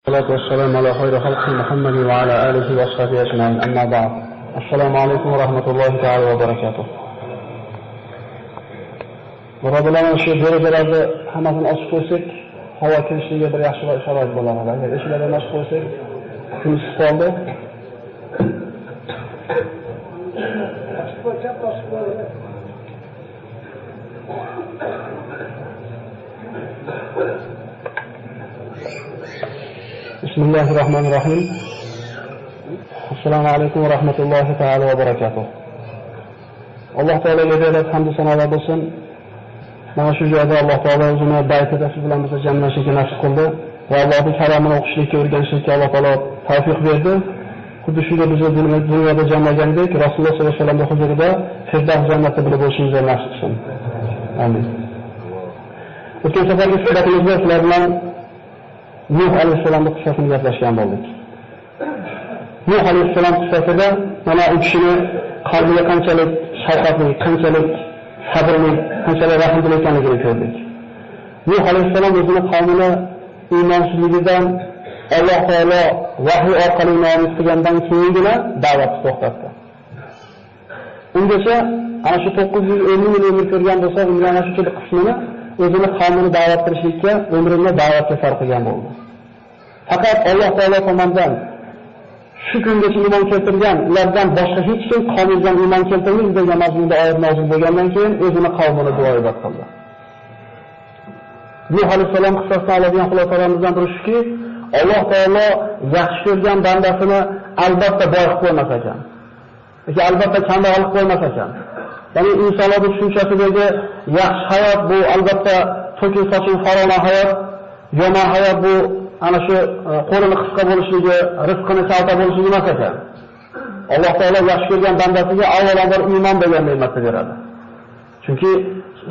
والصلاة والسلام على خير خلق محمد وعلى آله وصحبه أجمعين. أما بعد. السلام عليكم ورحمة الله تعالى وبركاته. Birodarlar, shu derazalarni hammasini ochib qo'ysak, havo kirishiga bir yaxshi sharoit bo'ladi. Agar eshiklarni ochib qo'ysak, kun isib qoldi. Bismillahirrahmanirrahim. Assalomu alaykum va rahmatullohi ta'ala va barakatuh. Alloh taolaga deylik hamd sanolar bo'lsin. Mana shu joyda Alloh taolo o'zini baytida siz bilan bizga jamlashishga nasib qildi va Allohning kalomini o'qishlikka o'rganishlikka Alloh taolo tavfiq berdi. Xuddi shunday bizni dunyoda jamlagandek Rasululloh sollallohu alayhi vasallamning huzurida Firdavs jannatida birga bo'lishimizni nasib qilsin. Amin. O'tgan safargi suhbatimizda sizlar bilan Nuh alayhisalomning qissasini gaplashgan bo'ldik. Nuh alayhisalom qissasida mana u kishini qalbiga qanchalik shafqatli, qanchalik sabrli, qanchalik rahmli ekanligini ko'rdik. Nuh alayhisalom o'zini qavmini iymonsizligidan Alloh taolo vahiy orqali nomus qilgandan keyingina da'vatni to'xtatdi. Ungacha ana shu 950 yil umr ko'rgan bo'lsa, unga ana shu qismini o'zini qavmini da'vat qilishlikka, umrini da'vatga sarf qilgan bo'ldi. Faqat Alloh taolo tomonidan shu kungacha iymon keltirgan ulardan boshqa hech kim qavmidan iymon keltirmaydi degan mazmunda oyat nozil bo'lgandan keyin o'zini qavmini duoibat qildi. Nuh alayhisalom qissasini oladigan xulosalarimizdan biri shuki, Alloh taolo yaxshi ko'rgan bandasini albatta boy qilib qo'ymas ekan. Yoki albatta kambag'al qilib qo'ymas ekan. Ya'ni insonlarning tushunchasidagi yaxshi hayot bu albatta to'kin sochin farovon hayot, yomon hayot bu ana shu qo'lini qisqa bo'lishligi, rizqini kalta bo'lishligi emas ekan. Alloh taolo yaxshi ko'rgan bandasiga avvalambor iymon degan ne'matni beradi. Chunki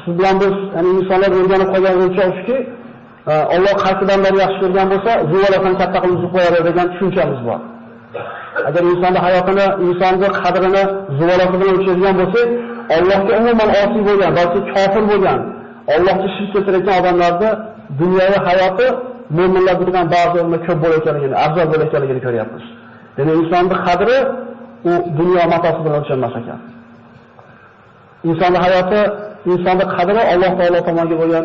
siz bilan biz, ya'ni insonlar o'rganib qolgan o'lchov shuki, Alloh qaysi bandani yaxshi ko'rgan bo'lsa, zuvolasan katta qilib uzib qo'yadi degan tushunchamiz bor. Agar insonning hayotini, insonning qadrini zuvolasi bilan o'lchaydigan bo'lsak, Allohga umuman osiy bo'lgan, balki kofir bo'lgan, Allohga shirk keltirgan odamlarning dunyoviy hayoti mo'minlar bilan ba'zi o'rnida ko'p bo'layotganligini, afzal bo'layotganligini ko'ryapmiz. Demak, insonning qadri u dunyo matosi bilan o'lchanmas ekan. Insonning hayoti, insonning qadri Alloh taolo tomoniga bo'lgan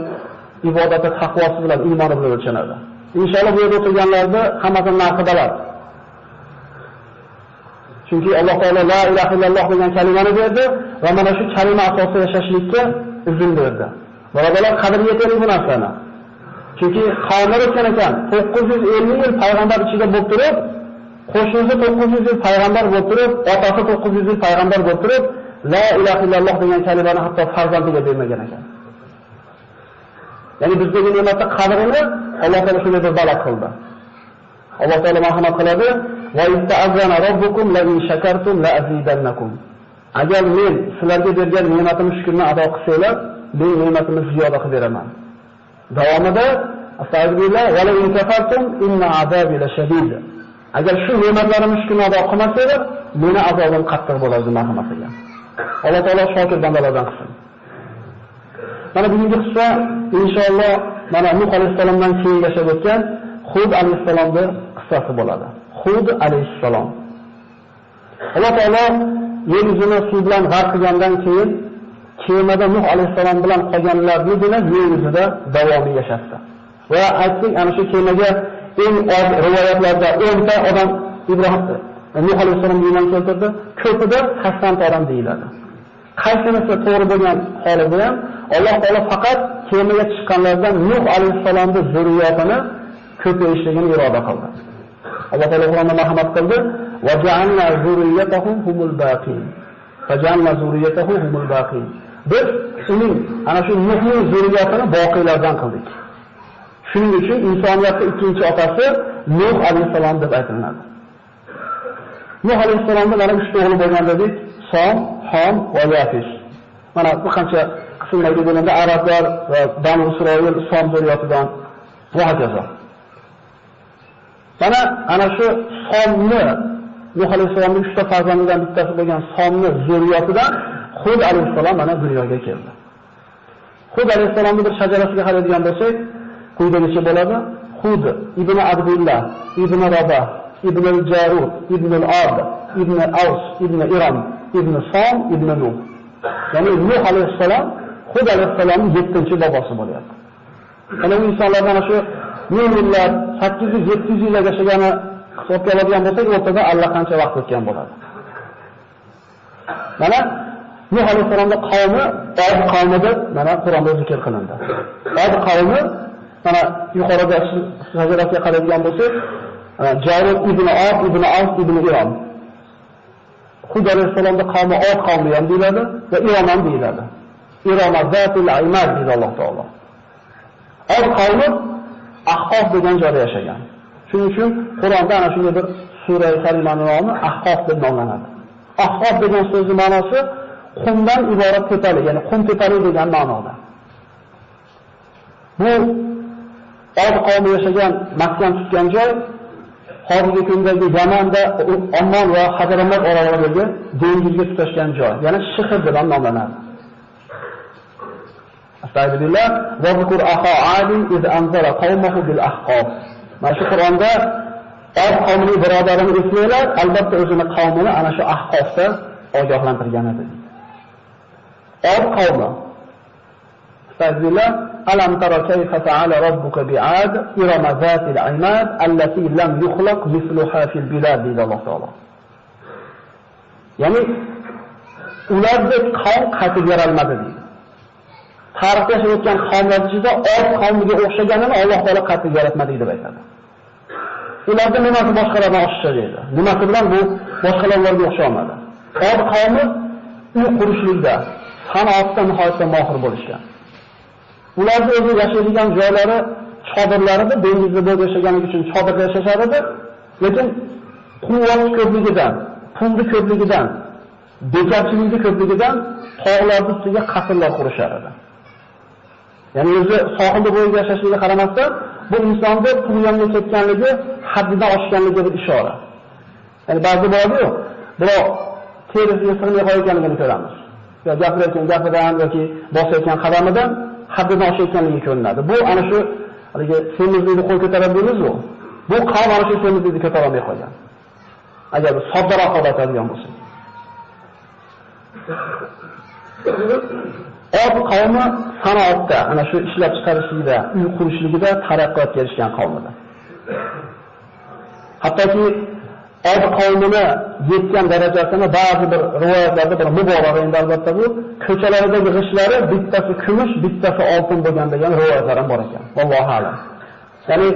ibodati, taqvosi bilan, iymoni bilan o'lchanadi. Inshaalloh bu yerda o'tirganlarda hammasining narxi baland. Chunki Alloh taolo la ilaha illalloh degan kalimani berdi va mana shu kalima asosida yashashlikka izn berdi. Birodarlar, qadriga yetaylik bu narsani. Chunki qavmlar aytgan ekan, 950 yil payg'ambar ichida bo'lib turib, qo'shnisi 900 yil payg'ambar bo'lib turib, otasi 900 yil payg'ambar bo'lib turib, la ilaha illalloh degan kalimani hatto farzandiga bermagan ekan. Ya'ni bizdagi ne'matni qadrini Alloh taolo shunday bir baland qildi. Alloh taolo marhamat qiladi: "Va ista'azana robbukum la in shakartum la azidannakum." Agar men sizlarga bergan ne'matimni shukrni ado qilsanglar, men ne'matimni ziyoda qilib beraman. Davomida astagfirullah va la in kafartum inna azabi lashadid. Agar shu ne'matlarimni shukrni ado qilmasanglar, meni azobim qattiq bo'ladi marhamat qilgan. Alloh taolo shokir bandalardan qilsin. Mana bugungi qissa inshaalloh mana Nuh alayhisalomdan keyin yashab o'tgan Hud alayhisalomning qissasi bo'ladi. Hud alayhisalom. Alloh taolo yer yuzini suv bilan g'arq qilgandan keyin kemada Nuh alayhisalom bilan qolganlarni bilan yer yuzida davomiy yashashdi. Va aytdik, ana shu kemaga eng oz rivoyatlarda 10 ta odam Ibrohim Nuh alayhisalom iymon keltirdi, ko'pida 80 ta odam deyiladi. Qaysinisi to'g'ri bo'lgan holida ham Alloh taolo faqat kemaga chiqqanlardan Nuh alayhisalomning zurriyatini ko'payishligini iroda qildi. Alloh taolo Qur'onda marhamat qildi: "Va ja'alna zurriyatahum humul baqin." Faja'alna zurriyatahu humul baqin. Biz uning ana shu Nuhning zurriyatini boqiylardan qildik. Shuning uchun insoniyatning ikkinchi otasi Nuh alayhisalom deb aytiladi. Nuh alayhisalomda mana 3 o'g'li bo'lgan dedik: Som, Ham va Yafish. Mana bu qancha qismlarga bo'lganda arablar va Banu Isroil Som zurriyatidan va hokazo. Mana ana shu Somni Nuh alayhisalomning 3 ta farzandidan bittasi bo'lgan Somni zurriyatidan Hud alayhisalom mana dunyoga keldi. Hud alayhisalomning bir shajarasiga qaraydigan bo'lsak, quyidagicha bo'ladi. Hud ibn Abdullah ibn Rabah ibn al-Jarud ibn al-Ad ibn Aws ibn Iram ibn Sam ibn Nuh. Ya'ni Nuh alayhissalom Hud alayhissalomning 7-bobosi bo'lyapti. Ana bu insonlardan shu 800-700 yil yashagani hisobga oladigan bo'lsak, o'rtada allaqancha vaqt o'tgan bo'ladi. Mana Nuh alayhissalomning qavmi Od qavmi deb mana Qur'onda zikr qilindi. Od qavmi mana yuqorida sajaraga qaraydigan bo'lsak, Jarud ibn Ad ibn Aws ibn Iram. Hud alayhissalomning qavmi Od qavmi ham deyiladi va Irom ham deyiladi. Irom zatul aymad deydi Alloh taolo. Od qavmi Ahqof degan joyda yashagan. Shuning uchun Qur'onda ana shunday bir sura karimaning nomi Ahqof deb nomlanadi. Ahqof degan so'zning ma'nosi qumdan iborat tepalik, ya'ni qum tepalik degan ma'noda. Bu Od qavmi yashagan, maskan tutgan joy hozirgi kundagi Yamanda Ommon va Hadramaut oralaridagi dengizga tutashgan joy, ya'ni Shihr deb nomlanadi. Astagfirullah va zikr axa Adin iz anzara qawmahu bil ahqaf. Mana shu Qur'onda Od qavmining birodarini eslanglar, albatta o'zini qavmini ana shu Ahqofda ogohlantirgan edi. Od qavmi. Astagfirullah alam tara kayfa fa'ala rabbuka bi'ad irama zatil aymad allati lam yukhlaq mithluha fil bilad deydi Alloh taolo. Ya'ni ulardek qavm qaytib yaralmadi deydi. Tarixda yashayotgan qavmlar ichida Od qavmiga o'xshaganini Alloh taolo qaytib yaratmadi deb aytadi. Ularda nimasi boshqalardan oshiqcha deydi. Nimasi bilan bu boshqalarga o'xshamadi. Od qavmi uy qurishlikda, sanoatda nihoyatda mohir bo'lishgan. Ularning o'zi yashaydigan joylari chodirlarida, dengizda bo'lib yashaganligi uchun chodirda yashashar edi, lekin quvvat ko'pligidan, pulni ko'pligidan, bekarchilikni ko'pligidan tog'larning ustiga qasrlar qurishar edi. Ya'ni o'zi sohilda bo'lib yashashligiga qaramasdan, bu insonda pul yonga ketganligi, haddidan oshganligiga bir ishora. Ya'ni ba'zi bor-ku, biroq terisiga sig'may qo'yganligini ko'ramiz. Ya gapirayotgan gapidan yoki bosayotgan qadamidan haddidan oshayotganligi ko'rinadi. Bu ana shu haligi semizlikni qo'y ko'tarib deymiz-ku. Bu qavm ana shu semizlikni ko'tara olmay qolgan. Agar biz soddaroq aytadigan bo'lsak. Od qavmi sanoatda, ana shu ishlab chiqarishlikda, uy qurishligida taraqqiyotga erishgan qavmdir. Hattoki Od qavmini yetgan darajasini ba'zi bir rivoyatlarda bir muboraga endi albatta bu ko'chalaridagi g'ishlari bittasi kumush, bittasi oltin bo'lgan degan rivoyatlar ham bor ekan. Allohu a'lam. Ya'ni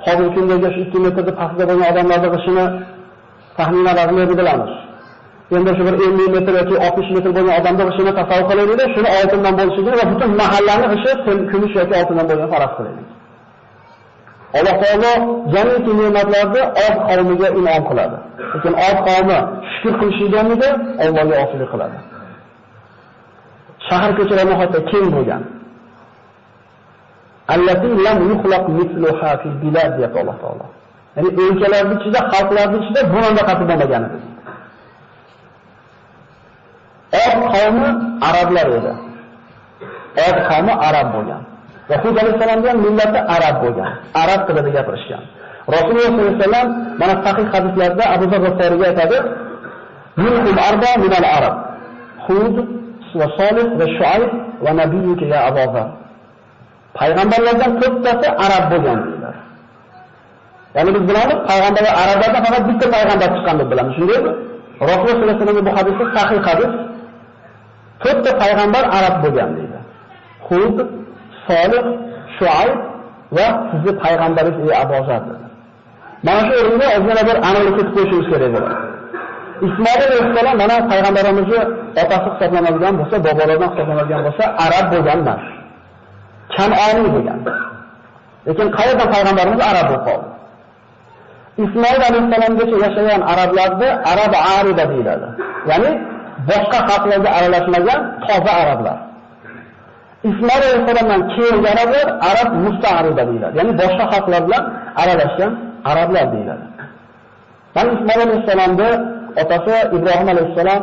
hozirgi kundagi 2 metrda pastda bo'lgan odamlarning g'ishini taxminan raqamini bilamiz. Endi shu bir 50 metr yoki 60 metr bo'lgan odamning g'ishini tasavvur qilaylik, shuni oltindan bo'lishini va butun mahallaning g'ishi kumush yoki oltindan bo'lgan faraz qilaylik. Alloh taolo jamiki ne'matlarni Od qavmiga in'om qiladi. Lekin Od qavmi shukr qilishganida Allohga osilik qiladi. Shahar ko'chalari nihoyatda keng bo'lgan. Allati lam yukhlaq mithluha fil bilad deyapti Alloh taolo. Ya'ni o'lkalarning ichida, xalqlarning ichida bunday qatib bo'lmagan edi. Od qavmi arablar edi. Od qavmi arab bo'lgan. Va Hud alayhissalomning ham millati arab bo'lgan. Arab tilida gapirishgan. Rasululloh sollallohu alayhi vasallam mana sahih hadislarda Abu Zar G'iforiga aytadi: "Minhum arba min al-arab. Hud va Solih va Shuayb va nabiyuka ya Abu Zar." Payg'ambarlardan to'rttasi arab bo'lgan deydilar. Ya'ni biz bilamiz, payg'ambarlar arablardan faqat bitta payg'ambar chiqqan deb bilamiz, shundaymi? Rasululloh sollallohu alayhi vasallam bu hadisda sahih hadis. To'rtta payg'ambar arab bo'lgan deydi. Hud, Solih, Shuayb va sizni payg'ambaringiz Abu Zar dedi. Mana shu o'rinda ozgina bir aniqlik qilib qo'yishimiz kerak bo'ladi. Ismoil alayhissalom mana payg'ambarimizni otasi hisoblanadigan bo'lsa, bobolaridan hisoblanadigan bo'lsa, arab bo'lgan emas. Kan'oniy bo'lgan. Lekin qayerdan payg'ambarimiz arab bo'lib qoldi? Ismoil alayhissalomgacha yashagan arablarda arab ariba deyiladi. Ya'ni boshqa xalqlarga aralashmagan toza arablar. Ismoil alayhissalomdan keyin arablar arab musta'riba deyiladi. Ya'ni boshqa xalqlar bilan aralashgan arablar deyiladi. Mana Ismoil alayhissalomning otasi Ibrohim alayhissalom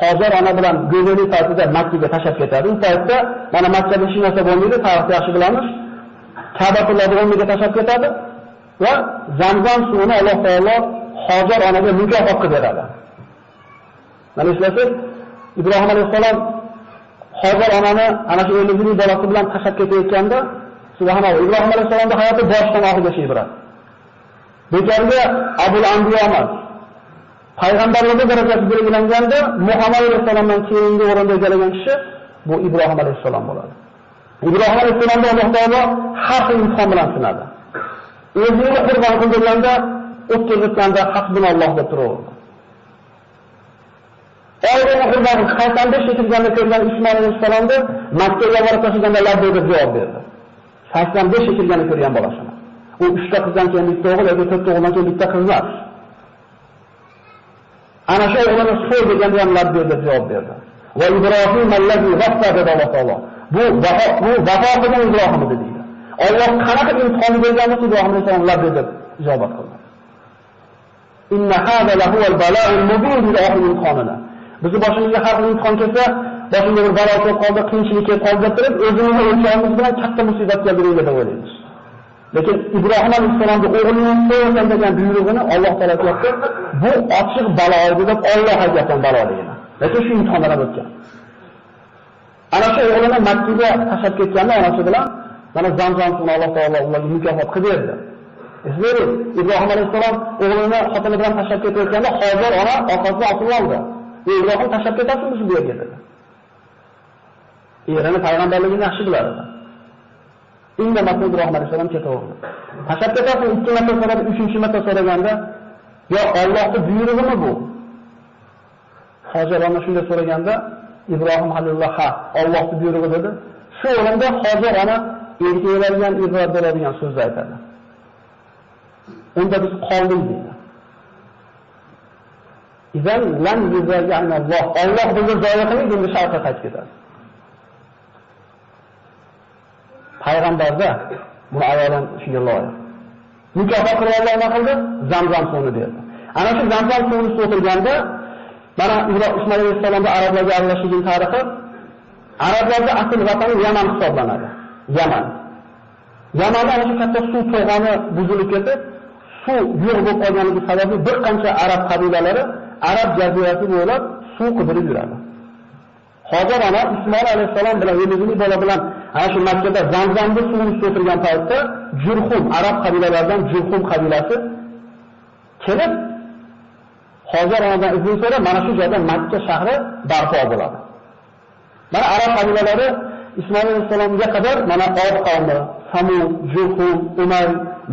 Hojar ona bilan go'zallik paytida Makka ga tashlab ketadi. U paytda mana Makkada hech narsa bo'lmaydi, tarixni yaxshi bilamiz. Ka'batullohni o'rniga tashlab ketadi va Zamzam suvini Alloh taolo Hojar onaga mukofot qilib beradi. Mana eslatib, Ibrohim alayhisalom Hojar onani ana shu 50 yillik bolasi bilan tashlab ketayotganda, subhanalloh, Ibrohim alayhisalomning hayoti boshdan oxirigacha ibrat. Bekorga Abul Anbiyo emas. Payg'ambarlikka darajasi belgilanganda Muhammad alayhisalomdan keyingi o'rinda egallagan kishi bu Ibrohim alayhisalom bo'ladi. Ibrohim alayhisalomni Alloh taolo har xil imtihon bilan sinadi. O'zini qurbon qilganda, o'tkazganda hasbunalloh deb turaverdi. Oilani qurbon qaytanda shetilganda ko'rgan Ismoil alayhisalomni Makkaga borib tashlaganda labbayk deb javob berdi. 85 shetilganda ko'rgan bolasini. U 3 ta qizdan keyin bitta o'g'il yoki 4 ta o'g'ildan keyin bitta qiz emas. Ana shu o'g'lini so'y deganda ham labbayk deb javob berdi. Va Ibrohim allazi vaffa dedi Alloh taolo. Bu vafo qilgan Ibrohim edi deydi. Alloh qanaqa imtihon bergan bo'lsa Ibrohim alayhisalom labbayk deb javob qildi. Inna hada lahu al-bala'ul mubin deb oxirgi imtihonida. Bizni boshimizga har xil imtihon kelsa, boshimizga bir balo kelib qoldi, qiyinchilik kelib qoldi deb turib, o'zimizni o'lchog'imiz bilan katta musibat keldi deb o'ylaymiz. Lekin Ibrohim alayhisalomning o'g'lining so'ygan degan buyrug'ini Alloh taolo aytdi, bu ochiq balo edi deb Alloh aytgan baloligini. Lekin shu imtihondan o'tgan. Ana shu o'g'lini Makkaga tashlab ketganda onasi bilan mana Zamzam suvini Alloh taolo ularga mukofot qilib berdi. Eslaylik, Ibrohim alayhisalom o'g'lini xotini bilan tashlab ketayotganda Hojar ona orqasidan otib oldi. Ibrohim tashlab ketasizmi bu yerga dedi. Erini payg'ambarligini yaxshi biladi. Indamay Ibrohim alayhisalom ketaverdi. Tashlab ketasizmi 2 marta so'radi, 3-chi marta so'raganda, "Yo Allohning buyrug'imi bu?" Hojar ona shunday so'raganda, Ibrohim Halilulloh ha, Allohning buyrug'i dedi. Shu o'rinda Hojar ona erkaklarga ibrat beradigan so'zni aytadi. Unda biz qoldik deydi. Izan lan yuzayyan Alloh. Alloh bizni zoya qilmaydi, endi sharqqa qaytib ketadi. Payg'ambarda bu ayolan shunga loyiq. Mukofot qilib Alloh nima qildi? Zamzam suvini berdi. Ana shu Zamzam suvini o'tirganda mana Ismoil alayhisalomning arablarga aralashgan tarixi, arablarda asl vatani Yaman hisoblanadi. Yaman. Yamanda ana shu katta suv to'g'oni buzilib ketib, suv yo'q bo'lib qolganligi sababli bir qancha arab qabilalari Arab jazirasi bo'ylab suv qidirib yuradi. Hojar ona Ismoil alayhisalom bilan o'zini bola bilan ana shu Makkada Zamzamning suvini o'tirgan paytda Jurhum arab qabilalaridan Jurhum qabilasi kelib Hojar onadan izn so'rab mana shu joyda Makka shahri barpo bo'ladi. Mana arab qabilalari Ismoil alayhisalomga qadar mana Od qavmi, Samud, Jurhum, Umay,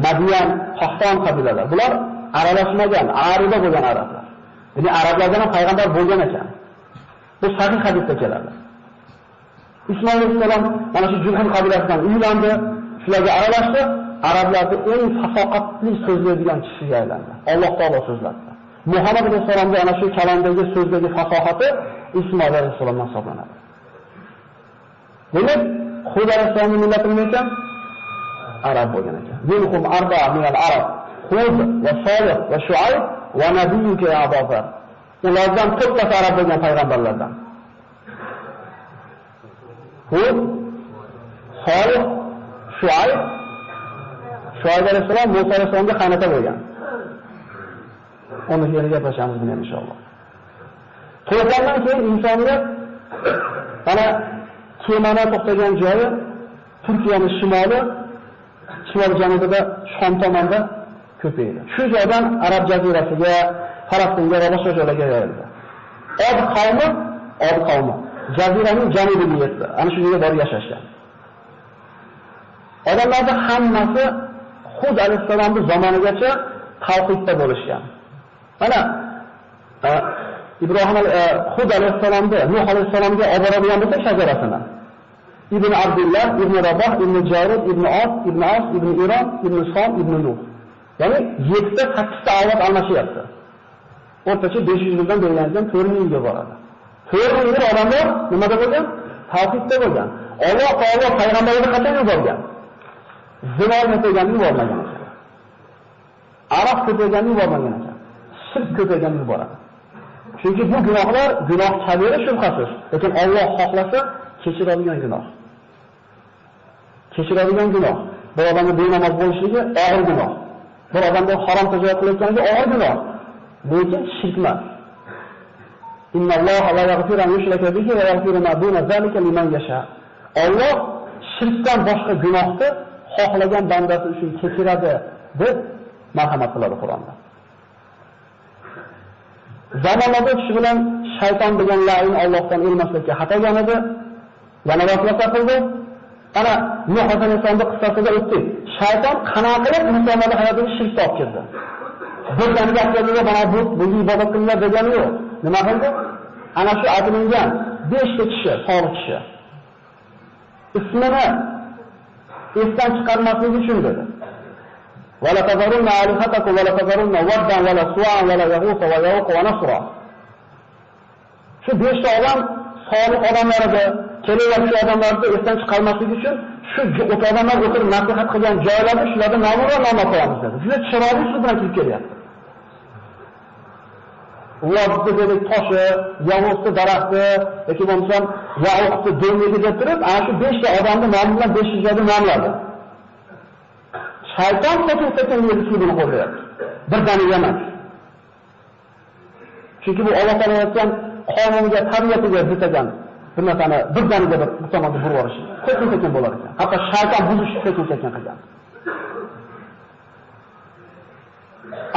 Madiyan, Qahton qabilalari. Bular aralashmagan, arida bo'lgan arablar. Ya'ni arablardan ham payg'ambar bo'lgan ekan. Bu sahih hadisda keladi. Ismoil alayhisalom mana shu Jurhum qabilasidan uylandi, shularga aralashdi, arablarning eng fasoqatli so'zlaydigan kishiga aylandi. Alloh taolo so'zladi. Muhammad alayhisalomning ana shu kalomdagi so'zdagi fasohati Ismoil alayhisalomdan hisoblanadi. Demak, Hud alayhisalomning millati nima ekan? Arab bo'lgan ekan. Minhum arba'a minal arab. Hud va Solih va Shuayb va nabiyyuka ya Abazar. Ulardan 4 ta arab bo'lgan payg'ambarlardan. Hud, Solih, Shuayb alayhisalom Musa alayhisalomga qaynota bo'lgan. Uni yerga gaplashamiz bilan inshaalloh. To'g'ridan keyin insoniyat mana kemani to'xtagan joyi Turkiyaning shimol janubida Shom tomonda ko'paydi. Shu joydan Arab jazirasiga, Falastinga va boshqa joylarga yoyildi. Od qavmi jaziraning janubiga yetdi. Ana shu yerga borib yashashgan. Odamlarning hammasi Hud alayhisalomning zamonigacha tavhidda bo'lishgan. Mana Hud alayhisalomni Nuh alayhisalomga olib boradigan bo'lsa shajarasini. Ibn Abdullah, Ibn Rabah, Ibn Jarud, Ibn As, Ibn Iron, Ibn Som, Ibn Nuh. Ya'ni 7 ta 8 ta avlod almashyapti. O'rtacha 500 yildan berilandan 4000 yilga boradi. 4000 yil odamlar nimada bo'lgan? Tavhidda bo'lgan. Alloh taolo payg'ambarni qachon yuborgan? Zino qilganni yubormagan ekan. Aroq ko'payganni yubormagan ekan. Shirk ko'payganni yuboradi. Chunki bu gunohlar gunoh kabira shubhasiz, lekin Alloh xohlasa kechiradigan gunoh. Bir odamga benamoz bo'lishligi og'ir gunoh. Bir odamga harom tijorat qilayotganiga og'ir gunoh. Lekin shirk emas. Innalloha la yaghfiru an yushraka bihi va yaghfiru ma duna zalika liman yasha. Alloh shirkdan boshqa gunohni xohlagan bandasi uchun kechiradi deb marhamat qiladi Qur'onda. Zamonlarda kishi bilan shayton degan la'in Allohdan ilmaslikka xatogan edi. Yana vasvasa qildi. Ana Nuh alayhisolamning qissasida o'tdik. Shayton qanaqa qilib insonlarning hayotiga shirk olib kirdi. Birdan gaplarga mana bu ibodat qilinglar degani yo'q. Nima qildi? Ana shu aytilgan 5 ta kishi, solih kishi. Ismini esdan chiqarmaslik uchun dedi. Wala tazarunna alihatakum wala tazarunna waddan wala su'an wala yaghuth wa yauq wa nasra. Shu 5 ta odam solih odamlar edi. Kelayotgan shu odamlarni esdan chiqarmaslik uchun shu odamlar o'tirib nasihat qilgan joylarda shularni nomini nom qo'yamiz dedi. Juda chiroyli so'z bilan kirib kelyapti. Ularni dedi toshi, yovuzli daraxti yoki bo'lmasam yauqni do'ngligi deb turib, ana shu 5 ta odamning nomi bilan 5 joyda nomladi. Shayton sekin-sekin usulini qo'llayapti. Birdaniga emas. Chunki bu Alloh taolo aytgan qonunga, tabiatiga zid ekan. Bir narsani birdaniga bir tomonga burib yuborish. Sekin-sekin bo'lar ekan. Hatto shayton buzishni sekin-sekin qilgan.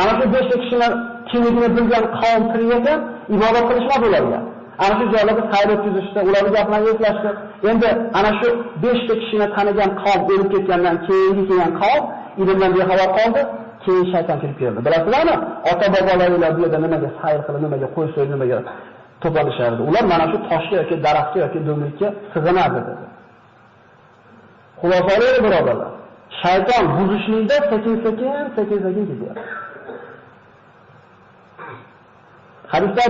Ana shu 5 kishilar kimligini bilgan qavm tiriyga ibodat qilishmadi ularga. Ana shu joylarda sayr o'tkazishdi, ularning gaplarini eslashdi. Endi ana shu 5 kishini tanigan qavm o'lib ketgandan keyingi kelgan qavm ilmdan bexabar qoldi, keyin shayton kirib keldi. Bilasizlarmi? Ota-bobolarlar bu yerda nimaga sayr qilib, nimaga qo'y so'yib, nimaga to'planishardi. Ular mana shu toshga yoki daraxtga yoki do'nglikka sig'inardi dedi. Xulosalar birodarlar. Shayton buzishlikda sekin-sekin ketyapti. Hadisda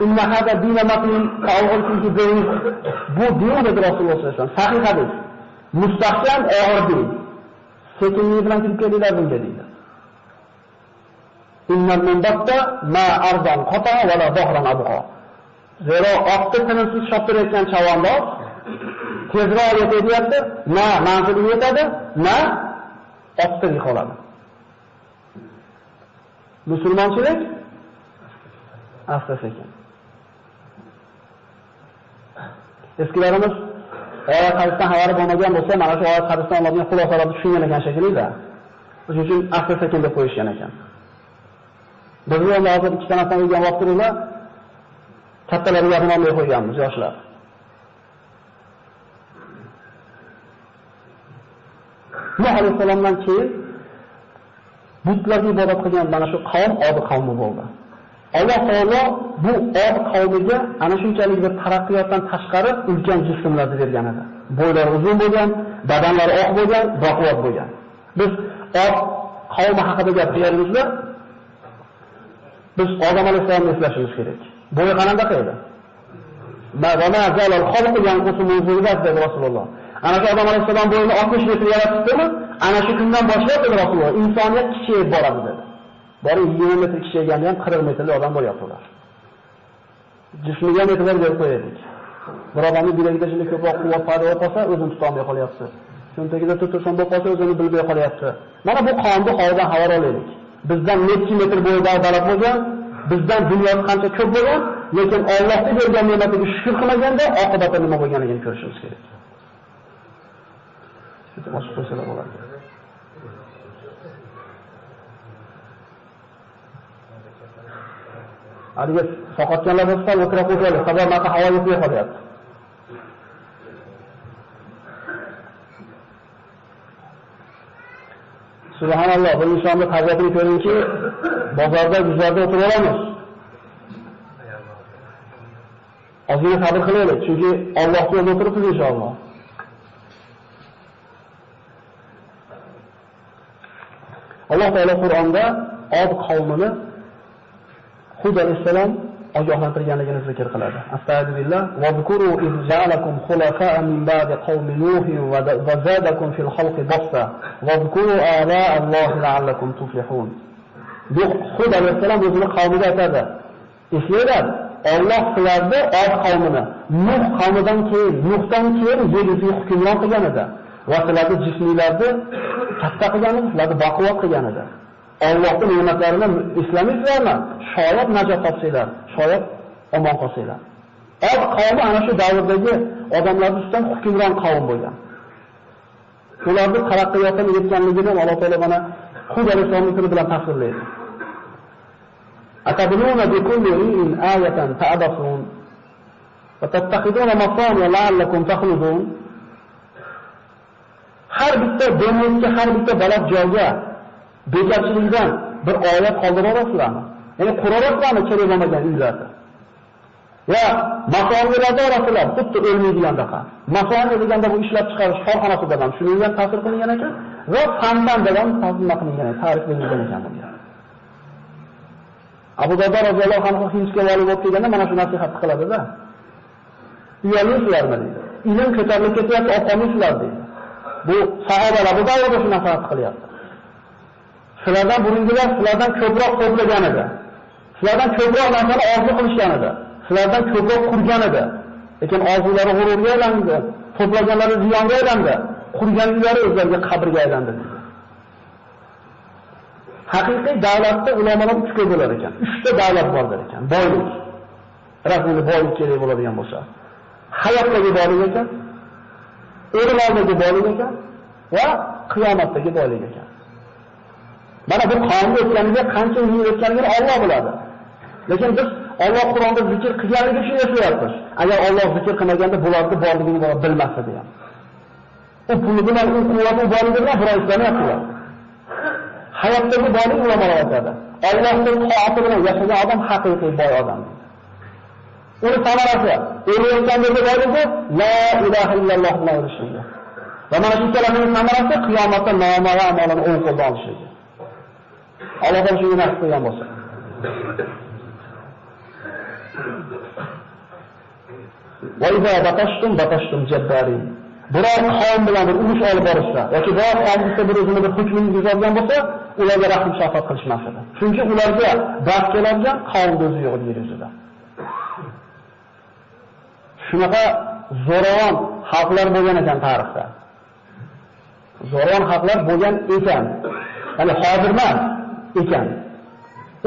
inna hada dina matin ta'awulki din. Bu din dedi Rasululloh sollallohu alayhi vasallam. Sahih hadis. Mustahkam og'ir din. Sekinlik bilan kirib kelinglar bunga deydi. Innal munbatta ma ardan qata va la dahran abqa. Zero otni tinimsiz shoptirayotgan chavondoz tezroq yetyapti, na manziliga yetadi, na otda qoladi. Musulmonchilik asta-sekin. Eskilarimiz oyat hadisdan xabari bo'lmagan bo'lsa, mana shu oyat hadisdan olingan xulosalarni tushungan ekan shekilli-da. Shuning uchun asta-sekin deb qo'yishgan ekan. Bizga hozir ikkita narsani o'rgan vaqtida kattalarga gapirmay qo'yganmiz, yoshlar. Nuh alayhisolamdan keyin butlarga ibodat qilgan mana shu qavm Od qavmi bo'ldi. Alloh taolo bu Od qavmiga ana shunchalik bir taraqqiyotdan tashqari ulkan jismlarni bergan edi. Bo'ylari uzun bo'lgan, badanlari oq bo'lgan, baquvvat bo'lgan. Biz Od qavmi haqida gapiryapmizda, biz Odam alayhisolamni eslashimiz kerak. Bo'yi qanaqa edi? Ma'rama zalal xalq yanqusu muzuridat dedi Rasululloh. Ana shu Odam alayhisolam bo'yini 60 metr yaratdimi? Ana shu kundan boshlab dedi Rasululloh, insoniyat kichayib boradi dedi. Bari 20 metr kichayganda ham 40 metrli odam bo'lyapti ular. Jismiga metrlar berib qo'yaylik. Bir odamning bilagida shunday ko'proq quvvat paydo bo'lsa, o'zini tuta olmay qolyapti. Cho'ntagida tutursan bo'lib qolsa, o'zini bilmay qolyapti. Mana bu qonni havodan xabar olaylik. Bizdan necha metr bo'yida baland bo'lgan, bizdan dunyoda qancha ko'p bo'lgan, lekin Allohning bergan ne'matiga shukr qilmaganda oqibati nima bo'lganligini ko'rishimiz kerak. Shuni boshqa qo'ysalar bo'ladi. Haliga soqotganlar bo'lsa, o'tirib qo'yadi. Sabab maqta havo yetmay qolyapti. Subhanalloh, bu insonni tabiatini ko'ringki, bozorda, guzarda o'tirib olamiz. Ozgina sabr qilaylik, chunki Alloh yo'lida o'tiribmiz inshaalloh. Alloh taolo Qur'onda Od qavmini Hud alayhisalom ogohlantirganligini zikr qiladi. Astagfirullah va zikru iz ja'alakum khulafa'a min ba'di qawmi Nuh va zadakum fil khalqi basta va zikru ala'a Allohi la'allakum tuflihun. Bu Hud alayhisalom o'zining qavmiga aytadi. Eslanglar, Alloh sizlarni Od qavmini Nuh qavmidan keyin, Nuhdan keyin yer yuziga hukmron qilgan edi. va sizlarni jisminglarni katta qilgan, sizlarni baquvvat qilgan edi. Allohning ne'matlarini eslamaysizlarmi? Shoyat najot topsanglar, shoyat omon qolsanglar. Od qavmi ana shu davrdagi odamlar ustidan hukmron qavm bo'lgan. Ularni taraqqiyotdan yetganligini Alloh taolo mana Hud alayhisolamning tili bilan tasvirlaydi. Atabununa bi kulli ri'in ayatan ta'basun va tattakhiduna masaniya la'allakum takhludun. Har bitta dengizga, har bitta baland joyga bekorchilikdan bir oyat qoldira olasizlarmi? Ya'ni qura olasizlarmi kerak bo'lmagan uylarni? Ya masoniyalarda orasizlar, xuddi o'lmaydigandaqa. Masoniya deganda bu ishlab chiqarish korxonasida ham shunga ham ta'sir qilingan ekan va fandan ham tarjima qilingan ekan, tarix qilingan ekan bunga. Abu Dardo roziyallohu anhu Hindga vali bo'lib kelganda mana shu nasihatni qiladi-da. Uyalaysizlarmi deydi. Ilm ko'tarilib ketyapti, o'qolmaysizlar deydi. Bu sahobalar Abu Dardo shu nasihat qilyapti. Sizlardan burungilar sizlardan ko'proq to'plagan edi. Sizlardan ko'proq narsani orzu qilishgan edi. Sizlardan ko'proq qurgan edi. Lekin orzulari g'ururga aylandi, to'plaganlari ziyonga aylandi, qurganliklari o'zlariga qabrga aylandi. Haqiqiy davlatda ulamolar 3 ga bo'lar ekan. 3 ta davlat bor ekan. Boylik. Rasuli boylik kerak bo'ladigan bo'lsa, hayotdagi boylik ekan, o'g'illardagi boylik ekan va qiyomatdagi boylik ekan. Mana bu qonun o'tganiga qancha yil o'tganligini Alloh biladi. Lekin biz Alloh Qur'onda zikr qilganligi uchun yashayapmiz. Agar Alloh zikr qilmaganda bularni borligini bilmasa deyam. U puli bilan, u quvvati borligi bilan biroyslanayaptilar. Hayotdagi boylik ulamolar aytadi. Allohning toati bilan yashagan odam haqiqiy boy odam. Uni samarasi, o'layotgandagi boyligi la ilaha illalloh bilan o'lishligi. Va mana shu kalamaning samarasi qiyomatda noma'lum amalni o'ng qo'lda olishligi. Alloh ham shuni nasib qilgan bo'lsa. Va idza batashtum jabbarin. Biror qavm bilan bir urush olib borishsa yoki biror qavmda bir o'zini bir hukmini buzadigan bo'lsa, ularga rahim shafqat qilishmas edi. Chunki ularga dard keladigan qavm o'zi yo'q yer yuzida. Shunaqa zo'ravon xalqlar bo'lgan ekan tarixda. Zo'ravon xalqlar bo'lgan ekan. Ya'ni hozir emas ekan.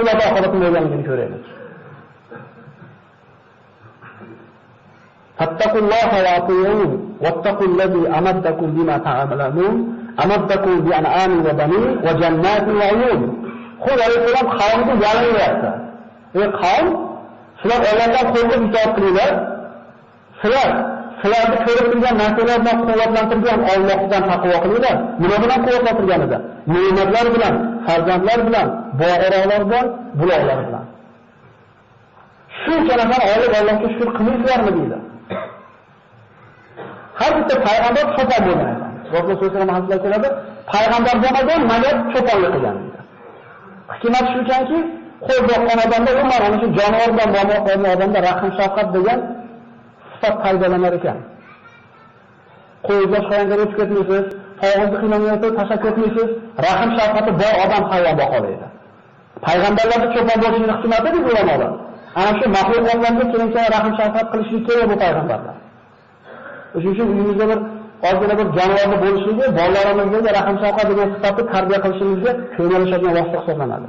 Ular oxiratda bo'lganligini ko'raylik. Fattaqullaha wa ati'un wattaqullazi amaddakum bima ta'malun amaddakum bi an'amin wa banin wa jannatin wa 'uyun. Xudo alayhisalom qavmga yalanyapti. Ey qavm, sizlar Allohdan qo'rqib itoat qilinglar. Sizlarni ko'rib turgan narsalar bilan quvvatlantirgan Allohdan taqvo qilinglar. Nima bilan quvvatlantirganida? Ne'matlar bilan, farzandlar bilan, bog'roqlar bilan, buloqlar bilan. Shuncha nafar olib Allohga shukr qilmaysizlarmi deydi. Har bitta payg'ambar cho'pon bo'lgan ekan. Rasululloh sollallohu alayhi vasallam keladi, payg'ambar bo'lmagan, magar cho'ponlik qilgan deydi. Hikmat shuki, qo'l boqqan odamda umar ana shu jonivor bilan muomala qilgan odamda rahim shafqat degan sifat foydalanar ekan. Qo'yib boshqalarga o'tib ketmaysiz, og'zni qiynamayotib tashab ketmaysiz, rahim shafqati bor odam hayvon boqolaydi. Payg'ambarlarning cho'pon bo'lishining hikmati deb ulamolar. Ana shu maxluqotlarga kelingan rahim shafqat qilishlik kerak bu payg'ambarlar. Shuning uchun uyimizda bir ozgina bir jonivorni bo'lishligi, bolalarimizga rahim shafqat degan sifatni tarbiya qilishimizga ko'maklashadigan vosita hisoblanadi.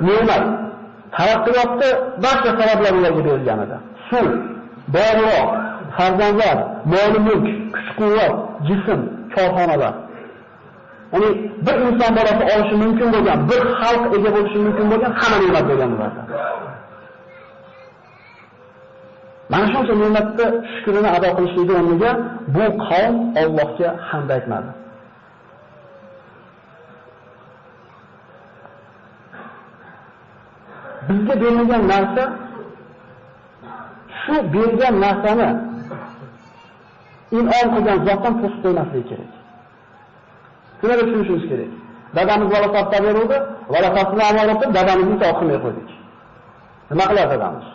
Ne'mat, taraqqiyotda barcha sabablar ularga berilgan edi. Suv, bog'roq, farzandlar, mol-mulk, kuch-quvvat, jism, korxonalar. Ya'ni bir inson bolasi olishi mumkin bo'lgan, bir xalq ega bo'lishi mumkin bo'lgan hamma ne'mat bo'lgan ularda. Mana shuncha ne'matni shukrini ado qilishlikning o'rniga bu qavm Allohga hamd aytmadi. Bizga berilgan narsa shu bergan narsani in'om qilgan zotdan to'sib qo'ymaslik kerak. Shuni tushunishimiz kerak. Dadamiz bola topib beruvdi, bola topni amal qilib, dadamizni to'q qilmay qo'ydik. Nima qiladi dadamiz?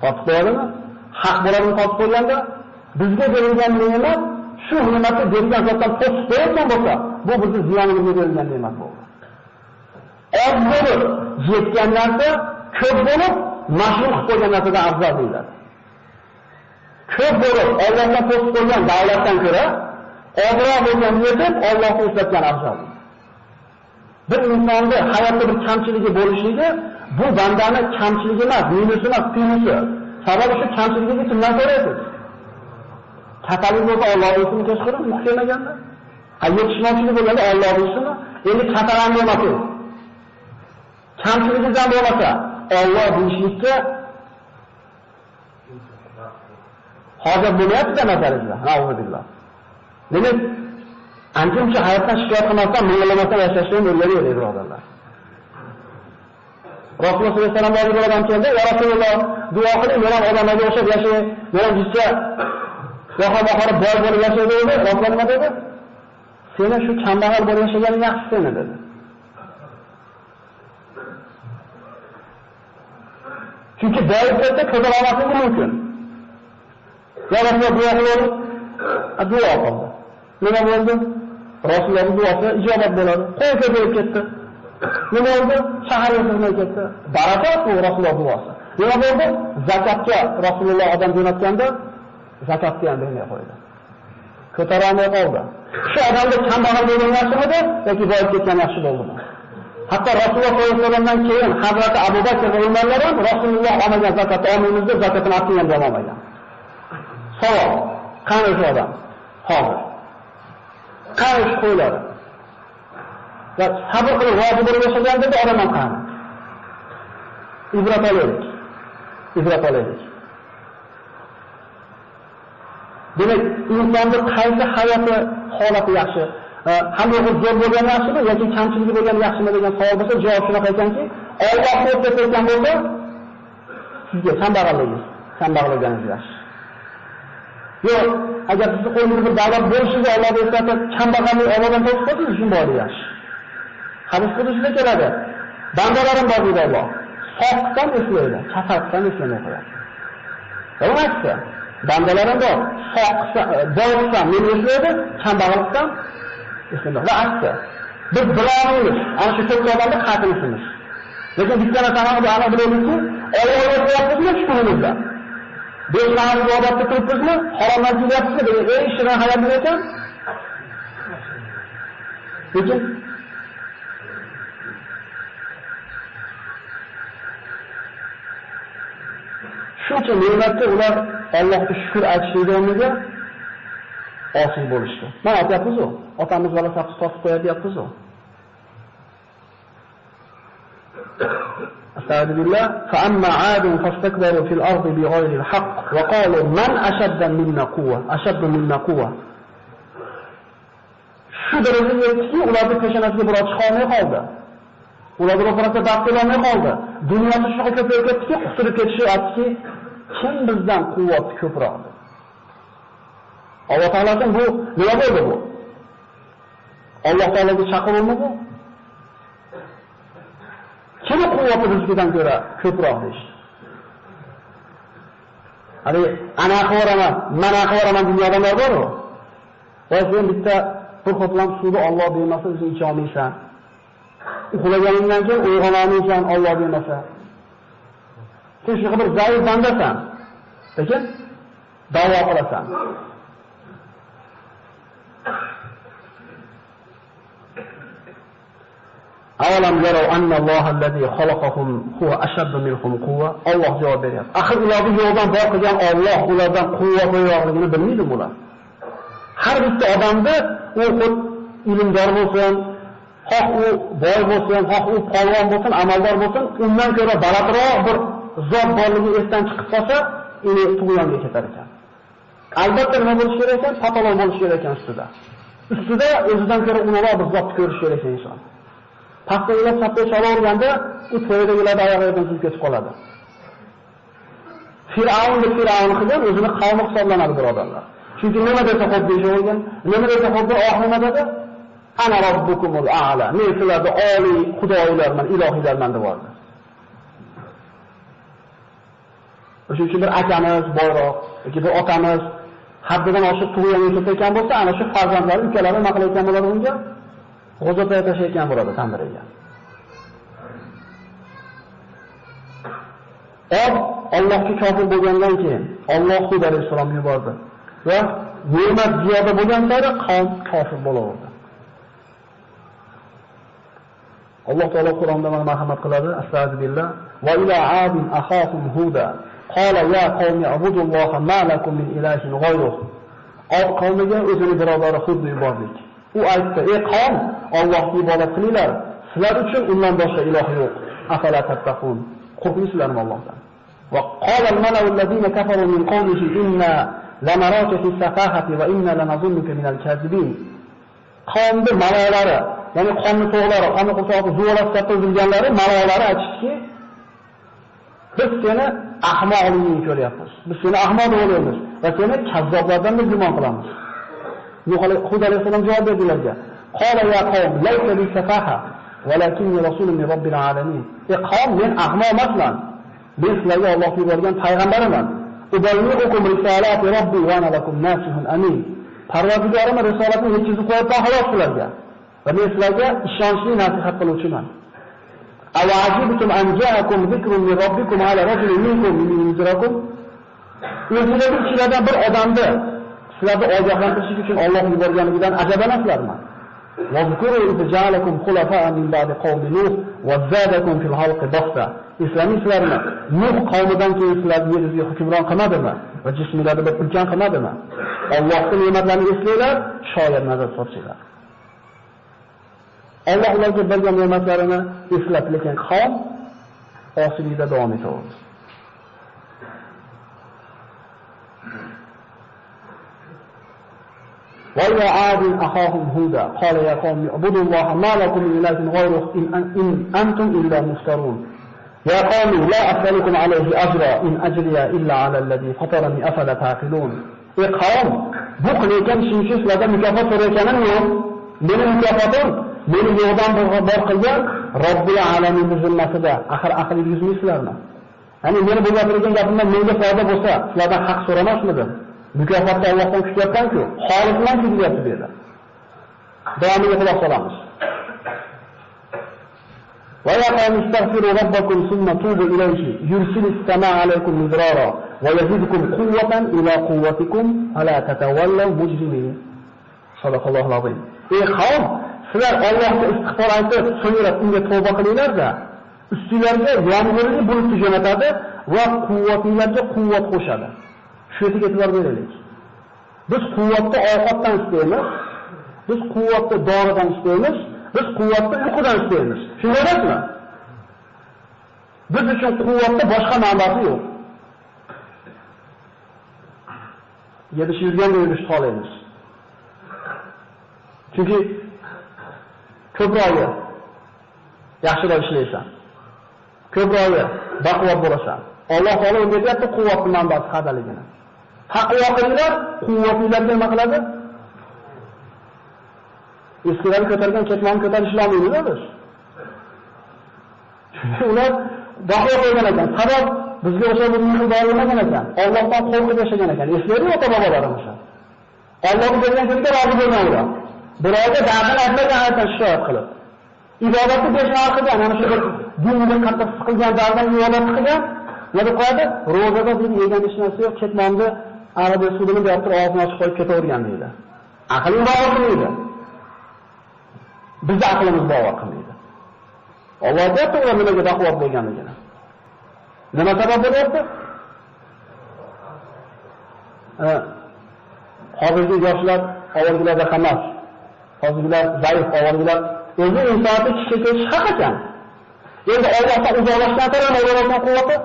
Topib qo'yadimi? Haq bo'ladimi topib qo'yganda, bizga berilgan ne'mat shu ne'matni bergan zotdan to'sib qo'ygan bo'lsa, bu bizning ziyonimizga berilgan ne'mat bo'ldi. Az bo'lib yetgan narsa ko'p bo'lib mashruh qilib qo'ygan narsadan afzal deyiladi. ko'p bo'lib Allohdan to'sib qo'ygan davlatdan ko'ra ozroq bo'lgan yetib Allohni eslatgan afzal. Bir insonda hayotda bir kamchiligi bo'lishligi bu bandani kamchiligi emas, minusi emas, plusi. Sababi shu kamchiligiga kimdan so'raysiz? Katalik bo'lsa Alloh ismini tashqarin muhkamaganda. Yetishmovchilik bo'lganda Alloh ismini endi katalan bo'lmasa, kamchiligingizdan bo'lmasa Alloh deyishlikka hozir bo'lyapti nazaringizda. Alhamdulillah. Demak, ancha hayotdan shikoyat qilmasdan, minglamasdan yashashni o'rganaylik, birodarlar. Rasululloh sollallohu alayhi vasallam bir odam keldi, "Ya Rasululloh, duo qiling, men ham odamlarga o'xshab yashay, men ham jichcha yo'q-yo'q boy bo'lib yashay" dedi. Rasululloh nima dedi? "Seni shu kambag'al bo'lib yashaganing yaxshi seni" dedi. Chunki boyib ketsa ko'tara olmasligi mumkin. Ya Rasululloh duo qiling, duo qildi. Nima bo'ldi? Rasulullohning duosi ijobat bo'ladi. Qo'y ko'payib ketdi. Nima bo'ldi? Shaharga sig'may ketdi. Barakat bu Rasululloh duosi. Nima bo'ldi? Zakatga Rasululloh odam jo'natganda zakatni ham bermay qo'ydi. Ko'tara olmay qoldi. Shu odamga kambag'al bo'lgan yaxshimidi yoki boyib ketgan yaxshi bo'ldimi? Hatto Rasululloh sollallohu alayhi vasallamdan keyin Hazrat Abu Bakr va Umarlar ham Rasululloh olmagan zakatni olmaymiz deb zakatini ham berolmagan. Savol: qani shu odam? Hozir. Qani shu qo'ylari? Va sabr qilib vojib bo'lib yashagan dedi odam ham qani? Ibrat olaylik. Ibrat olaylik. Demak, insonni qaysi hayoti holati yaxshi? Hamma zo'r bo'lgan yaxshimi yoki kamchiligi bo'lgan yaxshimi degan savol bo'lsa, javob shunaqa ekanki, Alloh ko'rsatgan bo'lsa, sizga kambag'alligingiz yaxshi. Yo'q, agar sizni qo'lingizda bir davlat bo'lishiga Alloh eslatib, kambag'allik Allohdan to'sib qo'ysangiz, shunday bo'lishi yaxshi. Hadis qilishga keladi. Bandalarim bor deydi Alloh. Sog'likdan eslaydi, kasallikdan eslamay qo'yadi. Emasmi? Bandalarim bor. Boylikdan meni eslaydi, kambag'allikdan eslaydi. Va aksi. Biz birovimiz, ana shu to'rt odamni qatnashimiz. Lekin bitta narsani ana bilamizki, Allohga qo'yapmizmi shukurimizda. Besh namoz ibodatni qilibmizmi? Haromdan qilyapmizmi? degan eng shirin hayotimiz ekan. Lekin shuncha ne'matga ular Allohga shukr aytishga o'rniga osiy bo'lishdi. Mana aytyapmiz-ku, otamiz bola safni topib qo'yadi deyapmiz-ku. Astagfirullah. Fa amma 'adun fastakbaru fil ardi bighayri al-haqq wa qalu man ashadda minna quwwa, ashaddu minna quwwa. Shu darajaga yetdiki, ularning peshonasiga biror chiqa olmay qoldi. Ularga ro'parasida daf qilolmay qoldi. Dunyoda shunaqa ko'payib ketdiki, quturib ketishib aytdiki, kim bizdan quvvatli ko'proq? Alloh taoladan bu nima bo'ldi bu? Alloh taolaga chaqiruvmi bu? Kim quvvati bizdan ko'ra ko'proq deydi. Hali ana qo'raman, mana qo'raman dunyoda bor-ku. O'zing bitta bir qoplam suvni Alloh bermasa o'zing icha olmaysan. Uxlaganingdan keyin uyg'onolmaysan Alloh bermasa. Sen shu bir zaif bandasan. Lekin da'vo qilasan. Avalam yaraw anna Alloh allazi xalaqahum huwa ashaddu minhum quwwa. Alloh javob beryapti. Axir ularni yo'ldan bor qilgan Alloh ulardan quvvatliroqligini bilmaydi bular. Har bitta odamda u ilmdor bo'lsin, xoh u boy bo'lsin, xoh u polvon bo'lsin, amaldor bo'lsin, undan ko'ra balandroq bir zot borligi esdan chiqib qolsa, uni tug'yonga ketar ekan. Albatta nima bo'lish kerak ekan? Patolog bo'lish kerak ekan ustida. Ustida o'zidan ko'ra ulug'roq bir zotni ko'rish kerak ekan inson. Pastda ular sapda chalaverganda, u to'ydagilarda oyog'idan suzib ketib qoladi. Fir'avn qilgan o'zini qavmi hisoblanadi birodarlar. Chunki nima desa xo'p deyishavergan, nima desa xo'p oq nima dedi? Ana robbukumul a'la. Men sizlarni oliy xudoylarman, ilohiylarman deb oldi. O'sha uchun bir akamiz boyroq yoki bir otamiz haddidan oshib tug'ilgan ketayotgan bo'lsa, ana shu farzandlari, ukalari nima qilayotgan bo'ladi unga? G'o'zatay tashlayotgan bo'ladi tandirga. Allohga kofir bo'lgandan keyin Alloh Hud alayhisalomni yubordi va ne'mat ziyoda bo'lgan sari qavm kofir bo'laverdi. Alloh taolo Qur'onda mana marhamat qiladi. Astagfirullah. Va ila adin akhahum huda qala ya qawmi abudulloha ma lakum min ilahin g'ayruh. Od qavmiga o'zini birodari Hudni yubordik. U aytdi: "Ey qavm, Allohga ibodat qilinglar. Sizlar uchun undan boshqa iloh yo'q. Afala tattaqun. Qo'rqaysizlarmi Allohdan?" Va qala al-mala'u alladhina kafaru min qawmihi inna lanaraka fi safahati va inna lanazunnuka minal kazibin. Qavmning malolari, ya'ni qavmning to'g'lari, qavmning qurtoqni zo'rlab topilganlari, malolari aytishdiki, biz seni ahmoqligingni ko'ryapmiz. Biz seni ahmoq deb o'ylaymiz va seni kazzoblardan deb gumon qilamiz. Hud alayhisalom javob berdilarga: "Qala ya qawm, laysa li safaha, walakinni rasulun min robbil alamin." Ey qavm, men ahmoq emasman. Men sizlarga Alloh yuborgan payg'ambarman. Uballighukum risolati robbi va ana lakum nasihun amin. Parvardigorim risolatni yetkazib qo'yibman xolos sizlarga. Va men sizlarga ishonchli nasihat qiluvchiman. Awajibtum an ja'akum zikrun min robbikum ala rajulin minkum yunzirakum. O'zingizlarning ichingizdan bir odamni sizlarni ogohlantirish uchun Alloh yuborganidan ajabalasizlarmi? Vazkuru iz ja'alakum khulafa'a min ba'di qawmi Nuh va zadakum fil halqi basta. Islamislarni Nuh qavmidan keyin sizlarni yeringizga hukmron qilmadimi va jismlarni bir ulkan qilmadimi? Allohning ne'matlarini eslanglar, shoyat nazar solsanglar. Alloh ularga bergan ne'matlarini eslab, lekin qavm osiylikda davom etaverdi. وَإِلَى عَادٍ أَخَاهُمْ هُودًا قَالَ يَا قَوْمِ اعْبُدُوا اللَّهَ مَا لَكُم مِّن إِلَٰهٍ غَيْرُهُ إِنْ أَنتُمْ إِلَّا مُفْتَرُونَ يَا قَوْمِ لَا أَسْأَلُكُمْ عَلَيْهِ أَجْرًا إِنْ أَجْرِيَ إِلَّا عَلَى الَّذِي فَطَرَنِي أَفَلَا تَعْقِلُونَ. Ey qavm, bu qilayotgan ishing uchun sizlardan mukofot so'rayotganim yo'q. Mening mukofotim meni yo'qdan bor qilgan Robbil alaminning zimmasida. Axir aqlingiz yuzmaysizlarmi? Ya'ni meni bu gapirgan gapimdan menga foyda bo'lsa, sizlardan haq so'ramasmidim? Mukofotni Allohdan kutyapman-ku, xolisman deyapti bu yerda. Davomiga quloq solamiz. Va ya qawmi istaghfiru robbakum thumma tubu ilayhi yursilis samaa alaykum midrara va yazidkum quwwatan ila quwwatikum ala tatawallaw mujrimin. Sadaqallohul azim. Ey qavm, sizlar Allohga istig'for aytib, so'ngra unga tavba qilinglar-da, ustingizlarga yomg'irli bulutni jo'natadi va quvvatingizga quvvat qo'shadi. Shu yerga e'tibor beraylik. Biz quvvatni ovqatdan istaymiz, biz quvvatni doridan istaymiz, biz quvvatni uyqudan istaymiz. Shundaymi? Biz uchun quvvatni boshqa manbasi yo'q. Yedish yurganda yurish xohlaymiz. Chunki ko'proq yaxshiroq ishlaysan. Ko'proq baquvvat bo'lasan. Alloh taolo unga aytdi, quvvatning manbasi qadaligini. Taqvo qilinglar, quvvatingizlarga nima qiladi? Eskilarni ko'targan ketmonni ko'tarish olmaydi biz. Ular baquvvat bo'lgan ekan. Sabab bizga o'sha bir mehr bermagan ekan. Allohdan qo'rqib yashagan ekan. Eslaydi ota-bobolarimiz. Allohga bergan kunga rozi bo'lgan ular. Birovga da'vat aytmagan aytgan shikoyat qilib. Ibodatni beshar qilgan, ana shu dinga qattiq siqilgan dardan ibodat qilgan, nima qo'yadi? Ro'zada bir yegan hech narsa yo'q, ketmonni arada sudini berib turib og'zini ochib qo'yib ketavergan deydi. Aqling bovar qilmaydi. Bizning aqlimiz bovar qilmaydi. Alloh aytdi, ular nimaga baquvvat bo'lganligini. Nima sabab bo'lyapti? Hozirgi yoshlar avvalgilarda emas. Hozirgilar zaif, avvalgilar o'zi insonni ishga ketish haq ekan. Endi Allohdan uzoqlashgan taraf Allohdan quvvati.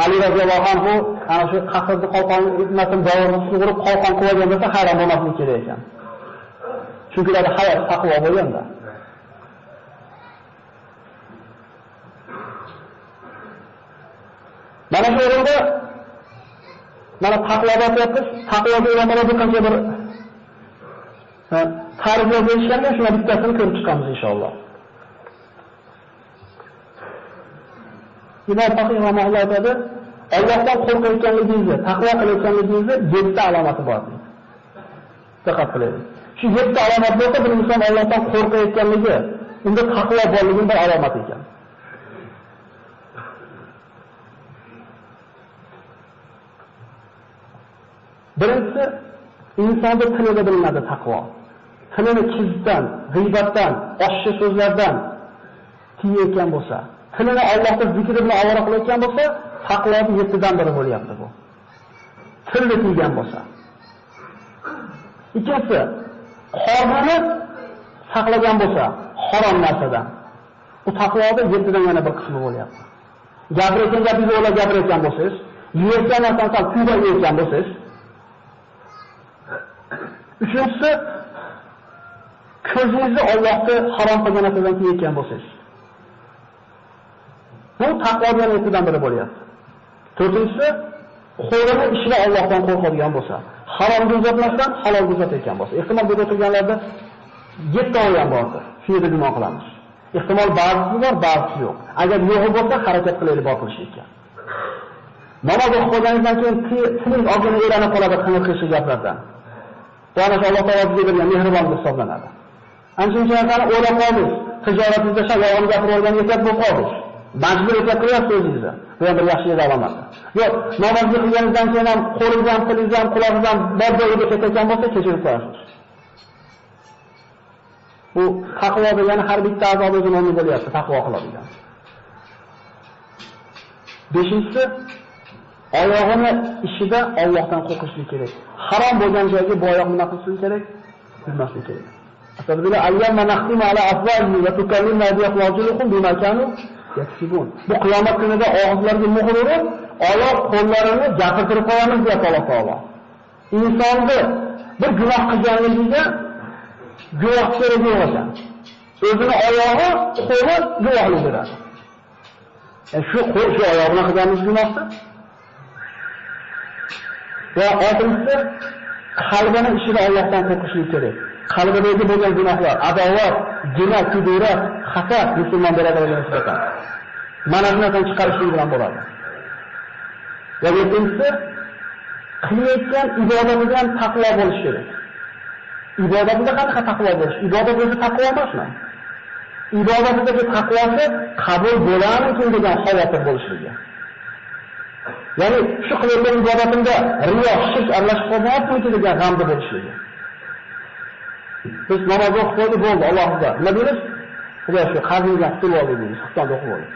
Ali roziyallohu anhu ana shu qasrni qalqonni itmasin davrni sug'urib qalqon qo'ygan desa hayron bo'lmaslik kerak ekan. Chunki ularda hayot taqvo bo'lganda. Mana shu o'rinda mana taqvoda aytyapmiz, taqvoga ulamolar qancha bir ta'riflar berishganda shuna bittasini ko'rib chiqamiz inshaalloh. Imom Faqih rahimahulloh aytadi, Allohdan qo'rqayotganligingizni, taqvo qilayotganligingizni 7 ta alomati bor. Diqqat qiling. Shu 7 ta alomat bo'lsa, bir inson Allohdan qo'rqayotganligi, unda taqvo borligining bir alomati ekan. Birinchisi, insonning tilida bilinadi taqvo. Tilini kizdan, g'iybatdan, oshshi so'zlardan tiyayotgan bo'lsa, tilini Allohning zikri bilan ovora qilayotgan bo'lsa, taqvoning 7dan biri bo'lyapti bu. Tilni tiygan bo'lsa. Ikkinchisi, qornini saqlagan bo'lsa, harom narsadan. Bu taqvoning 7dan yana bir qismi bo'lyapti. Gapirayotgan gapingizni o'ylab gapirayotgan bo'lsangiz, yeyotgan narsani kuydan yeyotgan bo'lsangiz. Uchinchisi, ko'zingizni Allohning harom qilgan narsadan tiyayotgan bo'lsangiz. Bu taqvoning 7dan biri bo'lyapti. To'rtinchisi, qo'lini ishla Allohdan qo'rqadigan bo'lsa, haromga uzatmasdan halolga uzatayotgan bo'lsa. Ehtimol bu o'tirganlarda 7 ham bordir. Shu yerda gunoh qilamiz. Ehtimol ba'zisi bor, ba'zisi yo'q. Agar yo'q bo'lsa, harakat qilaylik bor qilishga. Namoz o'qiganingizdan keyin tilingiz og'zini elanib qoladi qing'ir gaplardan. Bu ana Alloh taolo bizga bergan mehribonlik hisoblanadi. Ancha-muncha narsani o'ylab qoldik. Tijoratingizda shalom gapirib olgan ekat bo'lib qoldik. Majbur etib qo'yapsiz o'zingizni. Bu ham bir yaxshi alomat. Yo'q, namoz o'qiganingizdan keyin ham qo'lingiz ham, tilingiz ham, quloqingiz ham bor-joyiga ketayotgan bo'lsa, kechirib qo'yasiz. Bu taqvo degani har bitta a'zo o'zini o'rni bo'lyapti, taqvo qiladigan. Beshinchisi, oyog'ini ishida Allohdan qo'rqishlik kerak. Harom bo'lgan joyga bu oyoq nima qilishlik kerak? Yurmaslik kerak. Aslida ayyamma nahtimu ala afwahihim va tukallimuna aydiyahum bima kanu yaksibun. Bu qiyomat kunida og'izlarga muhr urib, oyoq qo'llarini gapirtirib qo'yamiz deb Alloh taolo. Insonni bir gunoh qilganligiga guvoh kerak ekan. O'zini oyog'i, qo'li guvohlik beradi. Shu oyoqni qilganimiz gunohdir. Va oltinchisi, qalbini ishida Allohdan qo'rqishlik kerak. Qalbidagi bo'lgan gunohlar, adovat, gina, kudurat, hasad musulmon birodarlarga nisbatan mana shu narsani chiqarishlik bilan bo'ladi. Va yettinchisi, qilayotgan ibodatidan taqvo bo'lish kerak. Ibodatida qanaqa taqvo bo'lish? Ibodat o'zi taqvo emasmi? Ibodatidagi taqvosi qabul bo'larmikin degan xavotir bo'lishligi. Ya'ni shu qilayotgan ibodatimda riyo, shirk aralashib qolmayaptimi degan g'amda bo'lishligi. Biz namoz o'qib qo'ydik, bo'ldi, Allohga. Nima deymiz? Xudo shu qarzingizdan qutulib oldi deymiz, Xudodan o'qib oldi.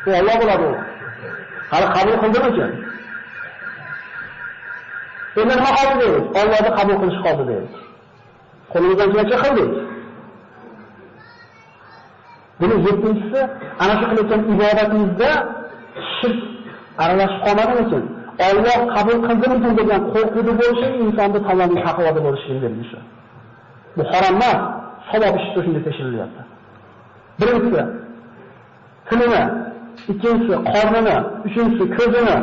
Bu Alloh bo'ladi. Hali qabul qildimikin? Endi nima qoldi deymiz? Allohni qabul qilish qoldi deymiz. Qo'limizdan kelgancha qildik. Buni yettinchisi, ana shu qilayotgan ibodatimizda shirk aralashib qolmagani uchun Alloh qabul qildimi degan qo'rquvda bo'lishi insonda tamomiy taqvoda bo'lishini belgisi. Bu harom emas, savob ish shunday tekshirilyapti. Birinchisi tilini, ikkinchisi qornini, uchinchisi ko'zini,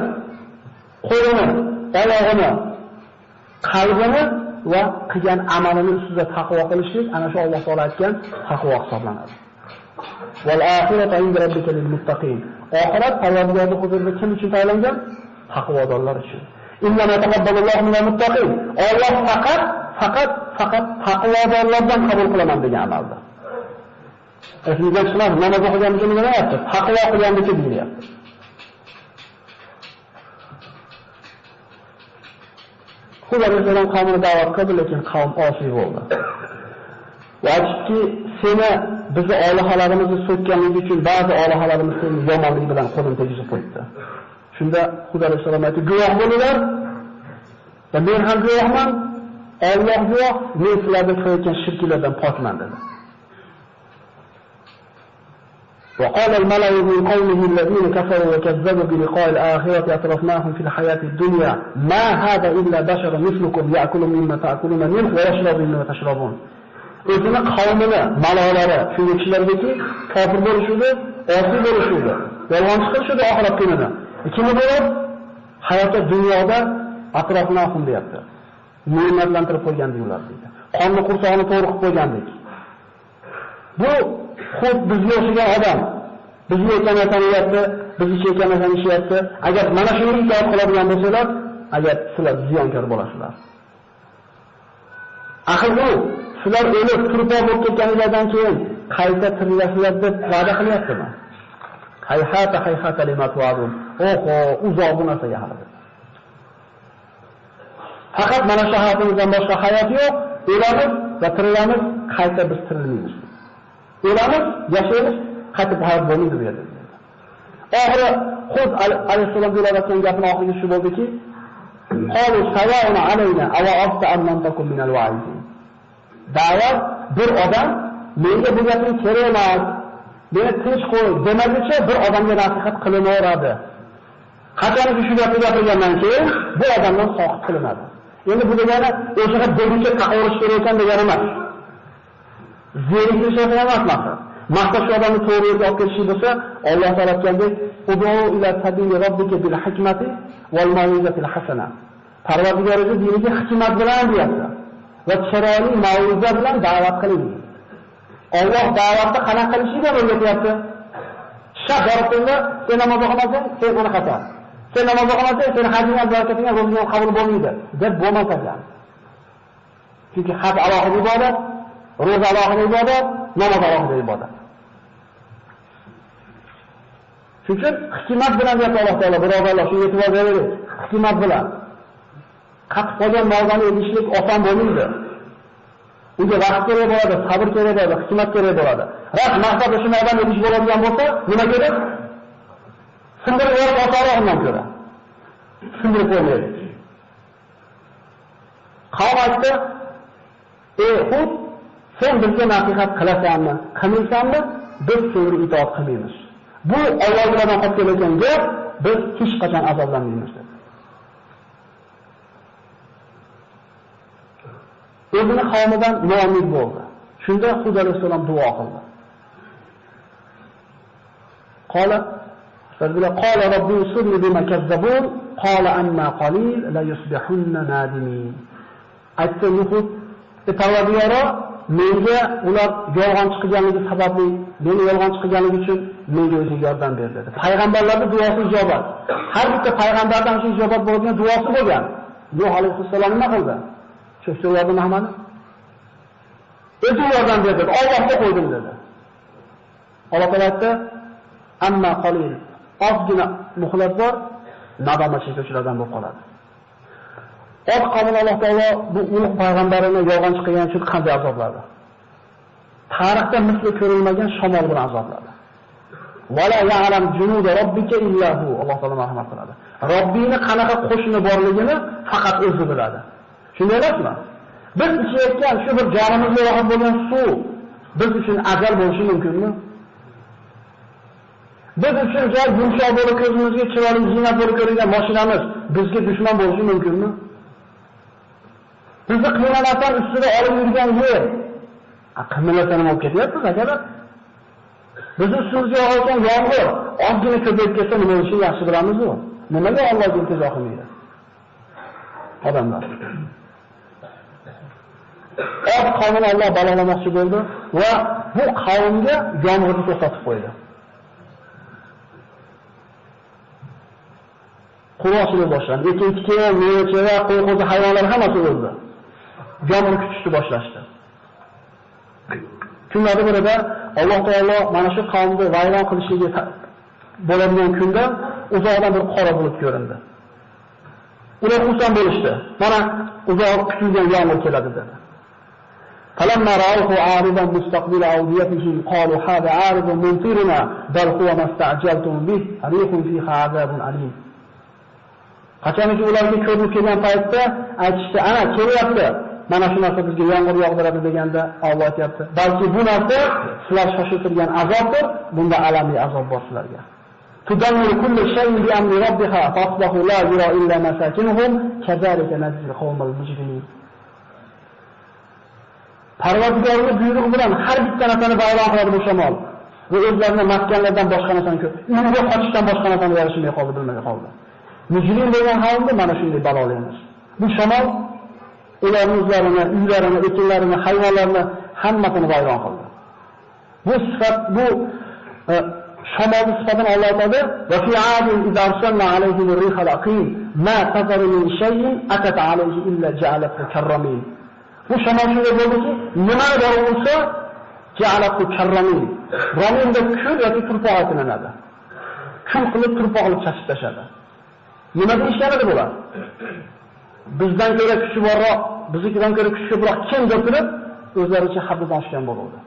qo'lini, oyog'ini, qalbini va qilgan amalini ustida taqvo qilishlik ana shu Alloh taolo aytgan taqvo hisoblanadi. Val oxiratu inda robbika lil muttaqin. Oxirat Allohning huzurida kim uchun tayyorlangan? Taqvodorlar uchun. Inna ma taqabbalallohu minal muttaqin. Alloh faqat taqvodorlardan qabul qilaman degan amalda. Sizga tushunadi, namoz o'qiganimizda nima deyapti? Taqvo qilganlikka deyilyapti. Xudo o'zining qavmini da'vat qildi, lekin qavm osiy bo'ldi. Vaqtki seni bizni olihalarimizni so'kkanligi uchun ba'zi olihalarimiz seni yomonlik bilan qo'lini tegizib qo'ydi. Shunda Xudo alayhisalom aytdi, guvoh bo'linglar. Va men ham guvohman, Alloh guvoh, men sizlarga qilayotgan shirklardan pokman dedi. وقال الملأ من قومه الذين كفروا وكذبوا بلقاء الآخرة أترفناهم في الحياة الدنيا ما هذا إلا بشر مثلكم يأكل مما تأكلون منه ويشرب مما تشربون. O'zini qavmini, malolari, shunday kishilardagi kofir bo'lishudi, osiy bo'lishudi, yolg'onchi qilishudi oxirat kunida. Ikkinchi bo'lib, hayotda dunyoda atrofnahum deyapti. Ne'matlantirib qo'ygandik ular deydi. Qonni qursog'ini to'g'ri qilib qo'ygandik. Bu xud bizga o'xshagan odam, bizga aytgan narsani deyapti, bizga chekkan narsani ishlayapti. Agar mana shuni itoat qiladigan bo'lsalar, agar sizlar ziyonkor bo'lasizlar. Axir bu sizlar o'lib turpoq bo'lib ketganingizdan keyin qayta tirillasizlar deb va'da qilyaptimi? Hayhata lima tu'adun. Oho, uzoq bu narsaga hali. Faqat mana shu hayotimizdan boshqa hayot yo'q. O'lamiz va tirilamiz, qayta biz tirilmaymiz. O'lamiz, yashaymiz, qayta hayot bo'lmaydi bu yerda. Oxiri Hud alayhissalom deyotgan gapning oxirgi shu bo'ldiki, qalu sawa'un alayna aw afta an takum min al-wa'izin. Da'vat bir odam menga bu gapning kerak emas, meni tinch qo'y demaguncha bir odamga nasihat qilinaveradi. Qachonki shu gapni gapirgandan keyin bu odamdan soqit qilinadi. Endi bu degani o'shaga bo'yicha taqorish kerak ekan degani emas. Zeriklish emas maqsad. Maqsad shu odamni to'g'ri yo'lga olib kelish bo'lsa, Alloh taolo aytgandek, "Udu ila sabili robbika bil hikmati wal mau'izatil hasana." Parvardigoringiz diniga hikmat bilan deyapti va chiroyli mau'iza bilan da'vat qiling. Alloh da'vatni qanaqa qilishini o'rgatyapti. Shahartunda sen namoz o'qimasang, sen uni qatar. Sen namoz o'qimasang, sen hajingga barakatingga ro'zingga qabul bo'lmaydi deb bo'lmas ekan. Chunki haj alohida ibodat, ro'za alohida ibodat, namoz alohida ibodat. Chunki hikmat bilan deyapti Alloh taolo, birodarlar, shunga e'tibor beraylik. Hikmat bilan. Qatib qolgan mavzuni edishlik oson bo'lmaydi. Unga vaqt kerak bo'ladi, sabr kerak bo'ladi, hikmat kerak bo'ladi. Ras maqsad shu mavzuni edish bo'ladigan bo'lsa, nima kerak? Sindirib qo'yish osonroq undan ko'ra. Sindirib qo'ymaydi. Qavm aytdi, "Ey Hud, sen bizga nasihat qilasanmi, qilmaysanmi? Biz senga itoat qilmaymiz. Bu Allohdan qolib kelgan gap, biz hech qachon azoblanmaymiz." dedi. O'zini qavmidan noumid bo'ldi. Shunda Hud alayhisalom duo qildi. Qala robbi usirni bima kazzabun qala amma qalil la yusbihunna nadimin. Aytdi Hud, Parvardigoro, menga ular yolg'on chiqganligi sababli, meni yolg'on chiqganligi uchun menga o'zing yordam ber dedi. Payg'ambarlarning duosi ijobat. Har bitta payg'ambardan shu ijobat bo'lgan duosi bo'lgan. Nuh alayhissalom nima qildi? Cho'ksa yardım Ahmad. O'zi yordam berdi. Allohga qo'ydim dedi. Alloh taolasi amma qalil, ozgina muhlat bor, nadomat chekuvchilardan bo'lib qoladi. Ot qavmini Alloh taolo bu ulug' payg'ambarini yolg'on chiqargan uchun qanday azobladi? Tarixda misli ko'rilmagan shamol bilan azobladi. Wala ya'lam junud robbika illa hu. Alloh taolo marhamat qiladi. Robbini qanaqa qo'shini borligini faqat o'zi biladi. Shunday emasmi? Biz ichayotgan shu bir jonimizga rohat bo'lgan suv biz uchun azal bo'lishi mumkinmi? Biz uchun joy yumshoq bo'lib ko'zimizga chiroyli ziynat bo'lib ko'ringan mashinamiz bizga dushman bo'lishi mumkinmi? Bizni qiynalashdan ustida olib yurgan yer qiynalashdan olib ketyapmiz akalar. Biz ustimizga yog'ayotgan yomg'ir ozgina ko'payib ketsa nima bo'lishini yaxshi bilamiz-ku. Nimaga Alloh iltijo qilmaydi? Odamlar. Ot qavmini Alloh balolamoqchi bo'ldi va bu qavmga yomg'irni to'xtatib qo'ydi. Quloqchilik boshlandi. Ekin-tikin, meva-cheva, qo'y-qo'zi hayvonlar hammasi o'ldi. Yomg'ir kutishni boshlashdi. Kunlardan birida Alloh taolo mana shu qavmni vayron qilishligi bo'ladigan kunda uzoqdan bir qora bulut ko'rindi. Ular xursand bo'lishdi. Mana uzoq kutilgan yomg'ir keladi dedi. فلما رأوه عارضا مستقبل أوديتهم قالوا هذا عارض ممطرنا بل هو ما استعجلتم به ريح فيها عذاب أليم. Qachonki ularga ko'rinib kelgan paytda aytishdi, ana kelyapti. Mana shu narsa bizga yomg'ir yog'diradi deganda Alloh aytibdi. Balki bu narsa sizlar shoshiltirgan azobdir, bunda alamli azob bor sizlarga. Tudammiru kullu shay'in bi amri robbiha fasbahu la yura illa masakinuhum kazalika najzi qawmal mujrimin. Parvardigorning buyrug'i bilan har bitta narsani bayron qiladi bu shamol. Va o'zlarining maskanlardan boshqa narsani uyga qochishdan boshqa narsani yarashmay qoldi, bilmay qoldi. Mujrim bo'lgan qavmni mana shunday balolaymiz. Bu shamol ularning o'zlarini, uylarini, ekinlarini, hayvonlarini hammasini bayron qildi. Bu sifat, bu shamolning sifatini Alloh aytadi: "Va fi 'adin idza arsalna 'alayhim ar-riha al-aqim ma tazaru min shay'in atat 'alayhi illa ja'alathu karramin." Bu shamol shunday bo'ldiki, nima bor bo'lsa, ja'alathu karramin. Raminda kul yoki turpoq aytiladi. Kul qilib turpoq qilib chashib tashadi. Nima deyishadi bular? bizdan ko'ra kuchi borroq, biznikidan ko'ra kuchi ko'proq kim deb turib, o'zlaricha haddan oshgan bo'ladi.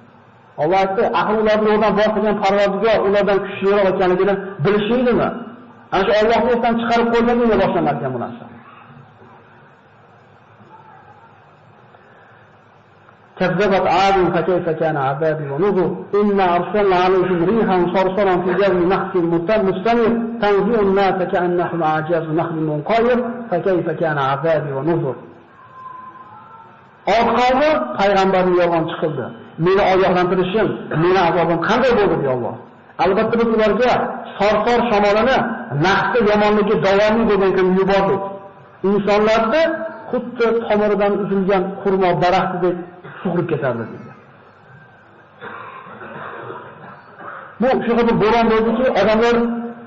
Alloh aytdi, ahli ularni o'rdan bor qilgan Parvardigor ulardan kuchliroq ekanligini bilishaydimi? Ana shu Allohni esdan chiqarib qo'yganligini boshlanar ekan bu narsa. كذبت عاد فكيف كان عذابي ونذر إنا أرسلنا عليهم ريحا صرصرا في جو نخس مستمر تنزع الناس كأنهم أعجاز نخل منقير فكيف كان عذابي ونذر. Orqaga payg'ambarning yolg'on chiqildi. Meni ogohlantirishim, meni azobim qanday bo'ldi deb Alloh. Albatta biz ularga sorsor shamolini nafsi yomonligi davomli bo'lgan kun yubordik. Insonlarni xuddi tomiridan uzilgan xurmo daraxtidek sug'urib ketardi dedi. Bu shu qadar bo'ron bo'ldiki, odamlar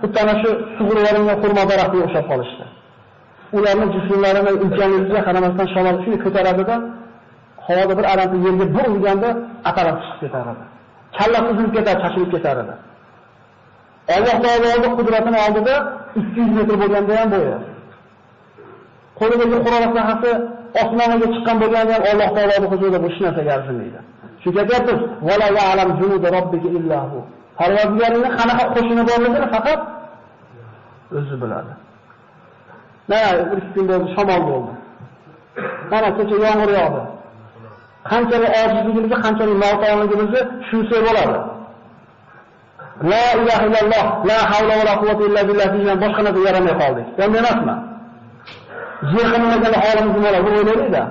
xuddi ana shu sug'urib olingan xurmo daraxtiga o'xshab qolishdi. Ularning jismlarini imkonligiga qaramasdan shamol shuni ko'taradi-da, havoda bir aramni yerga bir urganda atarab chiqib ketaradi. Kallasi uzilib ketar, chashilib ketaradi. Alloh taoloning qudratini oldida 200 metr bo'lganda ham bo'yi. Qo'lidagi Qur'on sahifasi osmonga chiqqan bo'lganda ham Alloh taoloning huzurida bu narsaga arzimaydi. Shu gapimiz wala ya'lam junuda robbika illa hu. Parvardigoringning qanaqa qo'shini borligini faqat o'zi biladi. Mana bir kun bo'ldi, shamol bo'ldi. Mana kecha yomg'ir yog'di. Qanchalik ojizligimizni, qanchalik noto'g'riligimizni tushunsak bo'ladi. La ilaha illalloh, la havla va la quvvata illa billah degan boshqa narsa yaramay qoldik. Endi emasmi? Yer qilmagan holimizni mana bu o'ylaydi-da.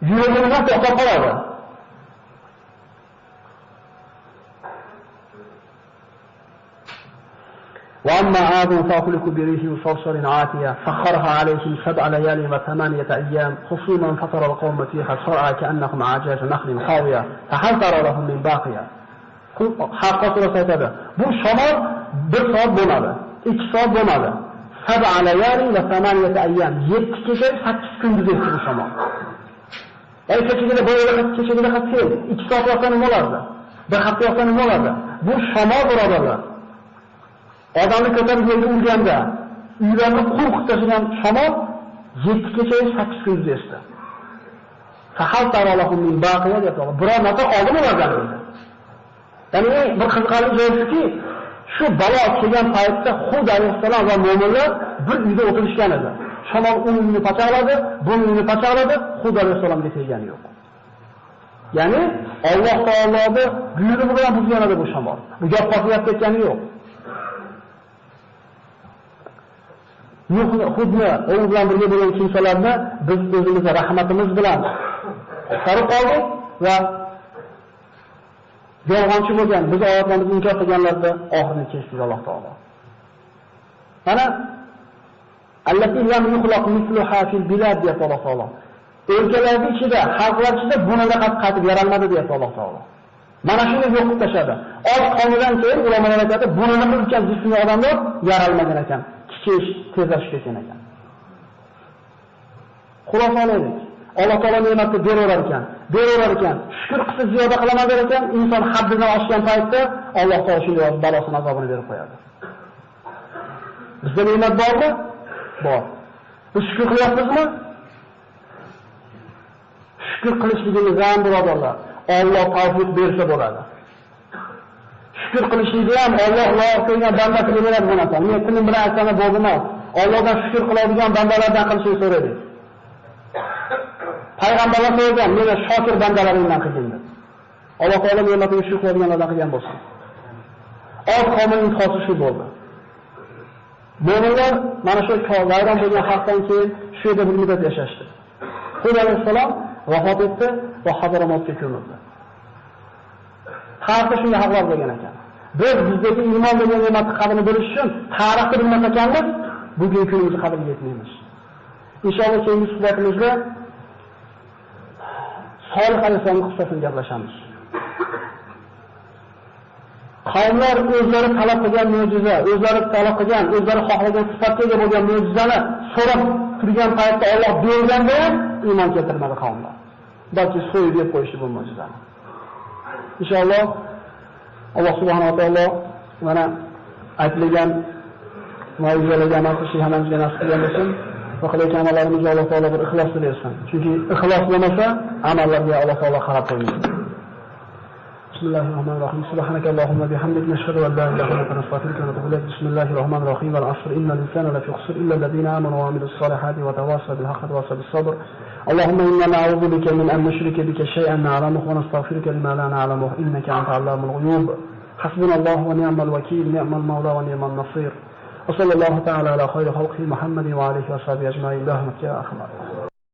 Yuragimiz to'xtab qoladi. وأما عاد فأهلكوا بريح صرصر عاتية سخرها عليهم 7 ليال و8 أيام حصوما فترى القوم فيها صرعى كأنهم أعجاز نخل خاوية فهل ترى لهم من باقية. Haqqa surasi aytadi. Bu shamol 1 soat bo'lmadi, 2 soat bo'lmadi. 7 layali va 8 ayyam. 7 kecha 8 kunduz o'tdi bu shamol. Kechagina bo'yida kechagina qattiq 2 soat yoqsa nima bo'lardi? 1 hafta yoqsa nima bo'lardi? Bu shamol birodarlar. Odamni ko'tarib yerga urganda, uylarni qo'rqitib tashlagan shamol 7 kecha 8 kunduz esdi. Fahal taralahum min baqiya deb qo'ydi. Biror narsa qoldi ulardan o'zi. Ya'ni bir qiziqarli joyi shuki, shu balo kelgan paytda Hud alayhissalom va mu'minlar bir uyda o'tirishgan edi. Shamol unini pachaqladi, bunini pachaqladi, Hud alayhissalomga tegani yo'q. Ya'ni Alloh taoloning buyrug'i bilan buzgan edi bu shamol. Bu gap qo'yib ketgani yo'q. Hudni o'zi bilan birga bo'lgan kimsalarni biz o'zimizning rahmatimiz bilan qutqarib qoldik va yolg'onchi bo'lgan, biz oyatlarimizni inkor qilganlarda oxirini kesdi Alloh taolo. Mana allati lam yuxlaq mithluha fil bilad ya Alloh taolo. O'lkalarning ichida, xalqlar ichida bunaqa qaytib yaralmadi deb Alloh taolo. Mana shuni yo'qib tashladi. Oz qonidan keyin ulamolar aytadi, bunaqa ulkan jismli odamlar yaralmagan ekan, kichish tezlashib ketgan ekan. Xulosa olaylik. Alloh taolo ne'matni beraverar ekan. Shukr qilsa ziyoda qilaman der ekan, inson haddidan oshgan paytda Alloh taolo shunday balosini azobini berib qo'yadi. Bizda ne'mat bormi? Bor. Biz shukr qilyapmizmi? Shukr qilishligimiz ham birodarlar, Alloh tavfiq bersa bo'ladi. Shukr qilishlikni ham Alloh loyiq qilgan bandasiga beradi bu narsa. Men tilim bilan aytgani bo'ldi emas. Allohdan shukr qiladigan bandalardan qilishni so'raydi. Payg'ambarlar so'ragan, meni shokir bandalaringdan qilgin deb. Alloh taolo ne'matini shukr qilganlardan qilgan bo'lsin. Oz qavmning intihosi shu bo'ldi. Mo'minlar mana shu vayron bo'lgan xalqdan keyin shu yerda bir muddat yashashdi. Hud alayhissalom vafot etdi va Hadramautga ko'mildi. Tarixda shunday xalqlar bo'lgan ekan. Biz bizdagi iymon degan ne'matni qadrini bilish uchun tarixni bilmas ekanmiz, bugungi kunimizni qadriga yetmaymiz. Inshaalloh keyingi suhbatimizda Solih alayhissalomning qissasini gaplashamiz. Qavmlar o'zlari talab qilgan mo'jiza, o'zlari talab qilgan, o'zlari xohlagan sifatga ega bo'lgan mo'jizani so'rab turgan paytda Alloh berganda ham iymon keltirmadi qavmlar. Balki so'yib deb qo'yishdi bu mo'jizani. Inshaalloh Alloh subhanahu va taolo mana aytilgan mo'jizalarga amal qilishni hammamizga nasib qilgan bo'lsin. va qilayotgan amallarimizga Alloh taolo bir ixlos bersin. Chunki ixlos bo'lmasa, amallarga Alloh taolo qarab qo'ymaydi. Bismillahirrohmanirrohim. Subhanakallahumma bihamdik nashhadu an la ilaha illa anta nastaghfiruka wa natubu ilayk. Bismillahirrohmanirrohim. Wal 'asr innal insana lafi khusr illa alladhina amanu wa 'amilus solihati wa tawassaw bil haqqi wa tawassaw bis sabr. Allahumma inna na'udhu bika min an nushrika bika shay'an na'lamuhu wa nastaghfiruka lima la na'lamuhu innaka anta 'allamul ghuyub. Hasbunallahu wa ni'mal wakeel, ni'mal mawla wa ni'man nasir. وصلى الله تعالى على خير خلقه محمد وعليه وصحبه أجمعين. برحمتك يا أرحم الراحمين.